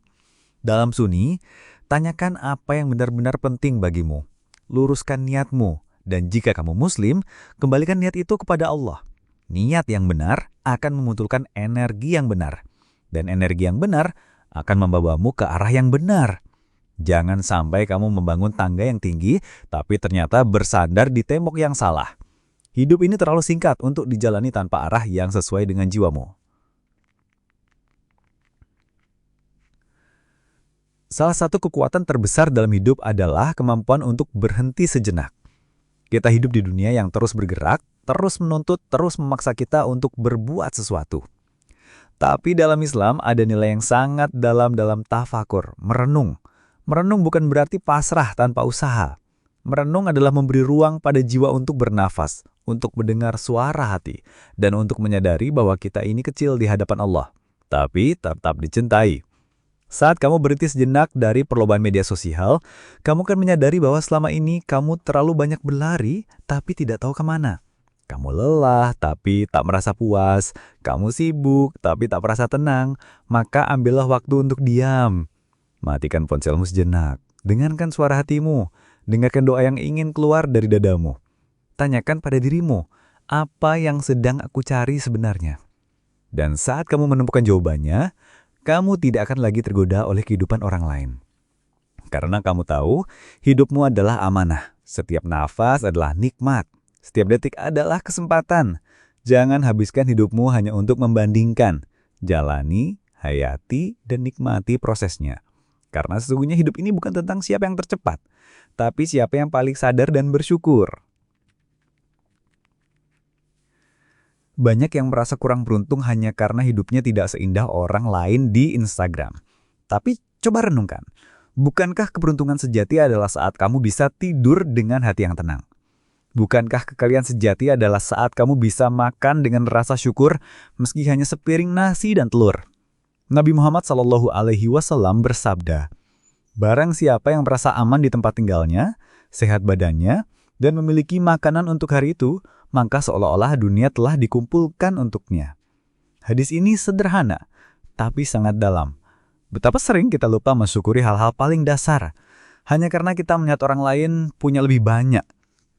Dalam Sunni, tanyakan apa yang benar-benar penting bagimu. Luruskan niatmu, dan jika kamu Muslim, kembalikan niat itu kepada Allah. Niat yang benar akan memunculkan energi yang benar. Dan energi yang benar akan membawamu ke arah yang benar. Jangan sampai kamu membangun tangga yang tinggi, tapi ternyata bersandar di tembok yang salah. Hidup ini terlalu singkat untuk dijalani tanpa arah yang sesuai dengan jiwamu. Salah satu kekuatan terbesar dalam hidup adalah kemampuan untuk berhenti sejenak. Kita hidup di dunia yang terus bergerak, terus menuntut, terus memaksa kita untuk berbuat sesuatu. Tapi dalam Islam ada nilai yang sangat dalam tafakur, merenung. Merenung bukan berarti pasrah tanpa usaha. Merenung adalah memberi ruang pada jiwa untuk bernafas, untuk mendengar suara hati, dan untuk menyadari bahwa kita ini kecil di hadapan Allah, tapi tetap dicintai. Saat kamu berhenti sejenak dari perlombaan media sosial, kamu akan menyadari bahwa selama ini kamu terlalu banyak berlari, tapi tidak tahu kemana. Kamu lelah, tapi tak merasa puas. Kamu sibuk, tapi tak merasa tenang. Maka ambillah waktu untuk diam. Matikan ponselmu sejenak. Dengarkan suara hatimu. Dengarkan doa yang ingin keluar dari dadamu. Tanyakan pada dirimu, apa yang sedang aku cari sebenarnya? Dan saat kamu menemukan jawabannya, kamu tidak akan lagi tergoda oleh kehidupan orang lain. Karena kamu tahu, hidupmu adalah amanah. Setiap nafas adalah nikmat. Setiap detik adalah kesempatan. Jangan habiskan hidupmu hanya untuk membandingkan. Jalani, hayati, dan nikmati prosesnya. Karena sesungguhnya hidup ini bukan tentang siapa yang tercepat, tapi siapa yang paling sadar dan bersyukur. Banyak yang merasa kurang beruntung hanya karena hidupnya tidak seindah orang lain di Instagram. Tapi coba renungkan, bukankah keberuntungan sejati adalah saat kamu bisa tidur dengan hati yang tenang? Bukankah kekayaan sejati adalah saat kamu bisa makan dengan rasa syukur meski hanya sepiring nasi dan telur? Nabi Muhammad SAW bersabda, "Barang siapa yang merasa aman di tempat tinggalnya, sehat badannya, dan memiliki makanan untuk hari itu, maka seolah-olah dunia telah dikumpulkan untuknya." Hadis ini sederhana, tapi sangat dalam. Betapa sering kita lupa mensyukuri hal-hal paling dasar, hanya karena kita melihat orang lain punya lebih banyak.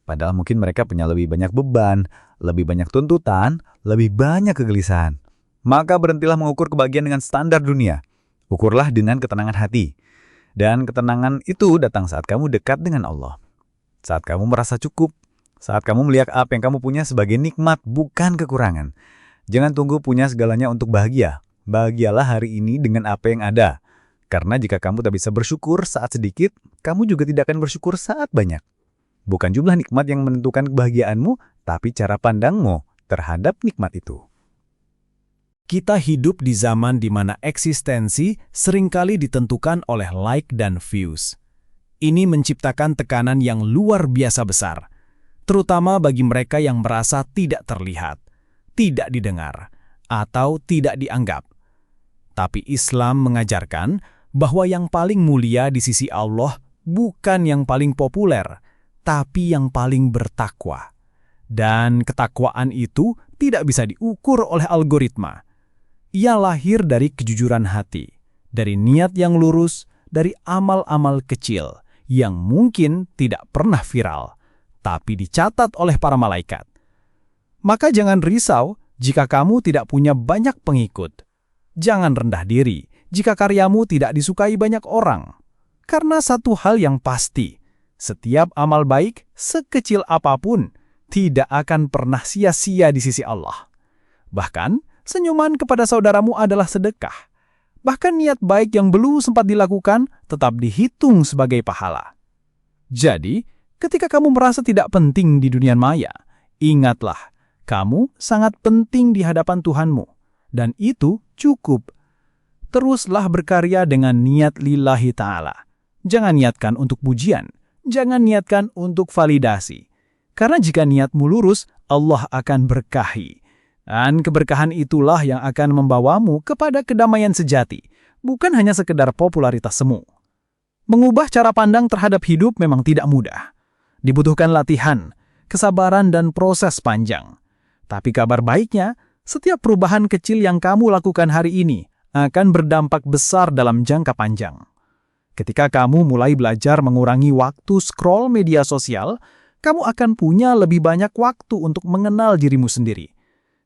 Padahal mungkin mereka punya lebih banyak beban, lebih banyak tuntutan, lebih banyak kegelisahan. Maka berhentilah mengukur kebahagiaan dengan standar dunia. Ukurlah dengan ketenangan hati. Dan ketenangan itu datang saat kamu dekat dengan Allah. Saat kamu merasa cukup. Saat kamu melihat apa yang kamu punya sebagai nikmat, bukan kekurangan. Jangan tunggu punya segalanya untuk bahagia. Bahagialah hari ini dengan apa yang ada. Karena jika kamu tak bisa bersyukur saat sedikit, kamu juga tidak akan bersyukur saat banyak. Bukan jumlah nikmat yang menentukan kebahagiaanmu, tapi cara pandangmu terhadap nikmat itu. Kita hidup di zaman di mana eksistensi seringkali ditentukan oleh like dan views. Ini menciptakan tekanan yang luar biasa besar, terutama bagi mereka yang merasa tidak terlihat, tidak didengar, atau tidak dianggap. Tapi Islam mengajarkan bahwa yang paling mulia di sisi Allah bukan yang paling populer, tapi yang paling bertakwa. Dan ketakwaan itu tidak bisa diukur oleh algoritma. Ia lahir dari kejujuran hati, dari niat yang lurus, dari amal-amal kecil yang mungkin tidak pernah viral, tapi dicatat oleh para malaikat. Maka jangan risau jika kamu tidak punya banyak pengikut. Jangan rendah diri jika karyamu tidak disukai banyak orang. Karena satu hal yang pasti, setiap amal baik, sekecil apapun, tidak akan pernah sia-sia di sisi Allah. Bahkan, senyuman kepada saudaramu adalah sedekah. Bahkan niat baik yang belum sempat dilakukan tetap dihitung sebagai pahala. Jadi, ketika kamu merasa tidak penting di dunia maya, ingatlah, kamu sangat penting di hadapan Tuhanmu. Dan itu cukup. Teruslah berkarya dengan niat lillahi ta'ala. Jangan niatkan untuk pujian. Jangan niatkan untuk validasi. Karena jika niatmu lurus, Allah akan berkahi. Dan keberkahan itulah yang akan membawamu kepada kedamaian sejati, bukan hanya sekedar popularitas semu. Mengubah cara pandang terhadap hidup memang tidak mudah. Dibutuhkan latihan, kesabaran, dan proses panjang. Tapi kabar baiknya, setiap perubahan kecil yang kamu lakukan hari ini akan berdampak besar dalam jangka panjang. Ketika kamu mulai belajar mengurangi waktu scroll media sosial, kamu akan punya lebih banyak waktu untuk mengenal dirimu sendiri.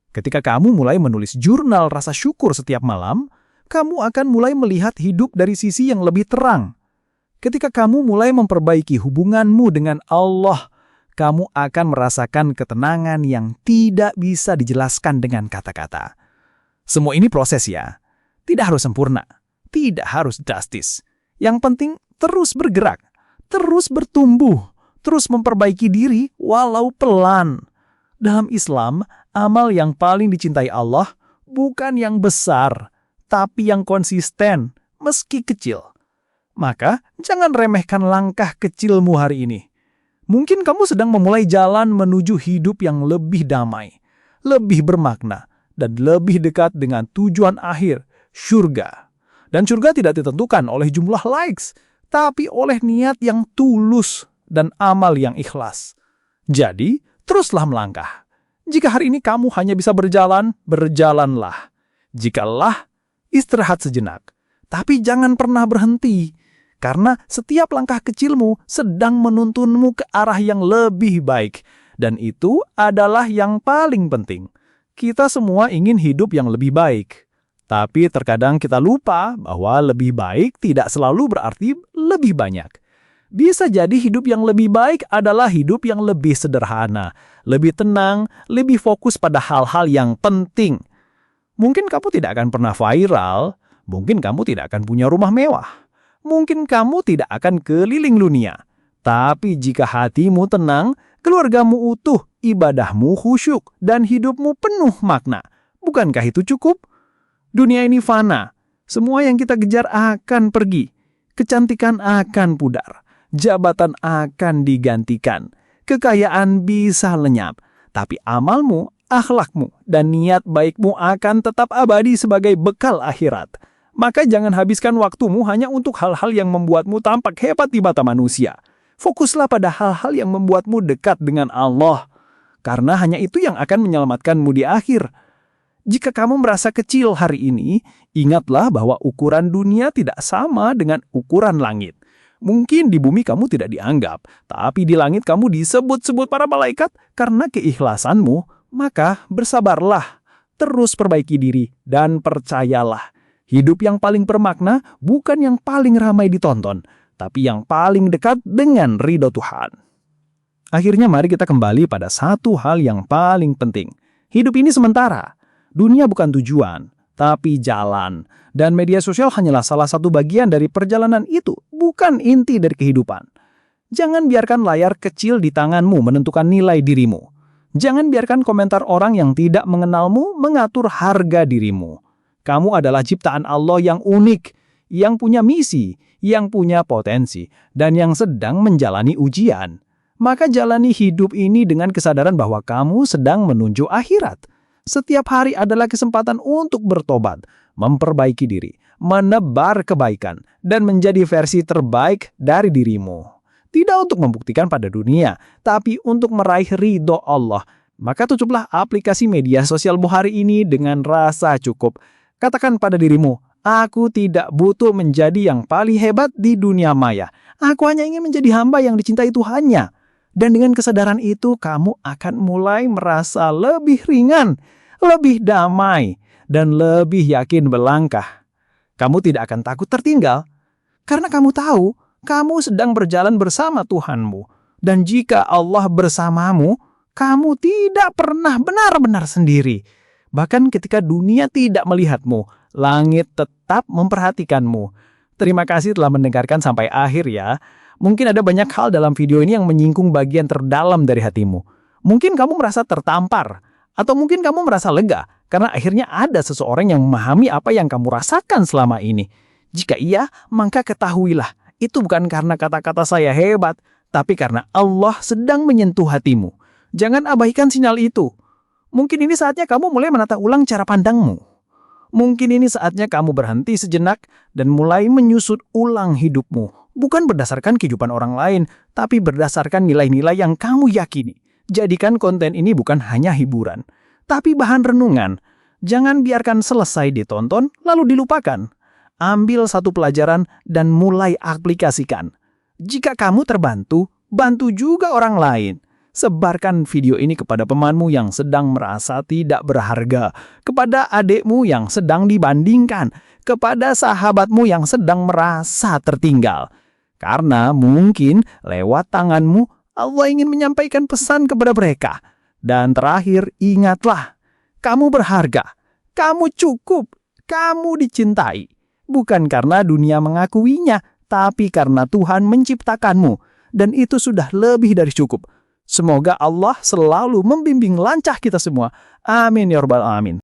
Ketika kamu mulai menulis jurnal rasa syukur setiap malam, kamu akan mulai melihat hidup dari sisi yang lebih terang. Ketika kamu mulai memperbaiki hubunganmu dengan Allah, kamu akan merasakan ketenangan yang tidak bisa dijelaskan dengan kata-kata. Semua ini proses ya. Tidak harus sempurna, tidak harus drastis. Yang penting terus bergerak, terus bertumbuh, terus memperbaiki diri walau pelan. Dalam Islam, amal yang paling dicintai Allah bukan yang besar, tapi yang konsisten, meski kecil. Maka, jangan remehkan langkah kecilmu hari ini. Mungkin kamu sedang memulai jalan menuju hidup yang lebih damai, lebih bermakna, dan lebih dekat dengan tujuan akhir, surga. Dan surga tidak ditentukan oleh jumlah likes, tapi oleh niat yang tulus dan amal yang ikhlas. Jadi, teruslah melangkah. Jika hari ini kamu hanya bisa berjalan, berjalanlah. Jika lelah, istirahat sejenak. Tapi jangan pernah berhenti, karena setiap langkah kecilmu sedang menuntunmu ke arah yang lebih baik. Dan itu adalah yang paling penting. Kita semua ingin hidup yang lebih baik. Tapi terkadang kita lupa bahwa lebih baik tidak selalu berarti lebih banyak. Bisa jadi hidup yang lebih baik adalah hidup yang lebih sederhana, lebih tenang, lebih fokus pada hal-hal yang penting. Mungkin kamu tidak akan pernah viral, mungkin kamu tidak akan punya rumah mewah, mungkin kamu tidak akan keliling dunia. Tapi jika hatimu tenang, keluargamu utuh, ibadahmu khusyuk, dan hidupmu penuh makna, bukankah itu cukup? Dunia ini fana, semua yang kita kejar akan pergi, kecantikan akan pudar, jabatan akan digantikan, kekayaan bisa lenyap, tapi amalmu, akhlakmu, dan niat baikmu akan tetap abadi sebagai bekal akhirat. Maka jangan habiskan waktumu hanya untuk hal-hal yang membuatmu tampak hebat di mata manusia. Fokuslah pada hal-hal yang membuatmu dekat dengan Allah, karena hanya itu yang akan menyelamatkanmu di akhir. Jika kamu merasa kecil hari ini, ingatlah bahwa ukuran dunia tidak sama dengan ukuran langit. Mungkin di bumi kamu tidak dianggap, tapi di langit kamu disebut-sebut para malaikat karena keikhlasanmu. Maka bersabarlah, terus perbaiki diri, dan percayalah. Hidup yang paling bermakna bukan yang paling ramai ditonton, tapi yang paling dekat dengan ridho Tuhan. Akhirnya mari kita kembali pada satu hal yang paling penting. Hidup ini sementara. Dunia bukan tujuan, tapi jalan. Dan media sosial hanyalah salah satu bagian dari perjalanan itu, bukan inti dari kehidupan. Jangan biarkan layar kecil di tanganmu menentukan nilai dirimu. Jangan biarkan komentar orang yang tidak mengenalmu mengatur harga dirimu. Kamu adalah ciptaan Allah yang unik, yang punya misi, yang punya potensi, dan yang sedang menjalani ujian. Maka jalani hidup ini dengan kesadaran bahwa kamu sedang menuju akhirat. Setiap hari adalah kesempatan untuk bertobat, memperbaiki diri, menebar kebaikan, dan menjadi versi terbaik dari dirimu. Tidak untuk membuktikan pada dunia, tapi untuk meraih ridho Allah. Maka tutuplah aplikasi media sosialmu hari ini dengan rasa cukup. Katakan pada dirimu, aku tidak butuh menjadi yang paling hebat di dunia maya. Aku hanya ingin menjadi hamba yang dicintai Tuhannya. Dan dengan kesadaran itu, kamu akan mulai merasa lebih ringan, lebih damai, dan lebih yakin berlangkah. Kamu tidak akan takut tertinggal, karena kamu tahu, kamu sedang berjalan bersama Tuhanmu. Dan jika Allah bersamamu, kamu tidak pernah benar-benar sendiri. Bahkan ketika dunia tidak melihatmu, langit tetap memperhatikanmu. Terima kasih telah mendengarkan sampai akhir ya. Mungkin ada banyak hal dalam video ini yang menyinggung bagian terdalam dari hatimu. Mungkin kamu merasa tertampar, atau mungkin kamu merasa lega, karena akhirnya ada seseorang yang memahami apa yang kamu rasakan selama ini. Jika iya, maka ketahuilah, itu bukan karena kata-kata saya hebat, tapi karena Allah sedang menyentuh hatimu. Jangan abaikan sinyal itu. Mungkin ini saatnya kamu mulai menata ulang cara pandangmu. Mungkin ini saatnya kamu berhenti sejenak dan mulai menyusut ulang hidupmu. Bukan berdasarkan kehidupan orang lain, tapi berdasarkan nilai-nilai yang kamu yakini. Jadikan konten ini bukan hanya hiburan, tapi bahan renungan. Jangan biarkan selesai ditonton lalu dilupakan. Ambil satu pelajaran dan mulai aplikasikan. Jika kamu terbantu, bantu juga orang lain. Sebarkan video ini kepada temanmu yang sedang merasa tidak berharga, kepada adikmu yang sedang dibandingkan, kepada sahabatmu yang sedang merasa tertinggal. Karena mungkin lewat tanganmu, Allah ingin menyampaikan pesan kepada mereka. Dan terakhir, ingatlah, kamu berharga, kamu cukup, kamu dicintai. Bukan karena dunia mengakuinya, tapi karena Tuhan menciptakanmu. Dan itu sudah lebih dari cukup. Semoga Allah selalu membimbing lancah kita semua. Amin ya rabbal alamin.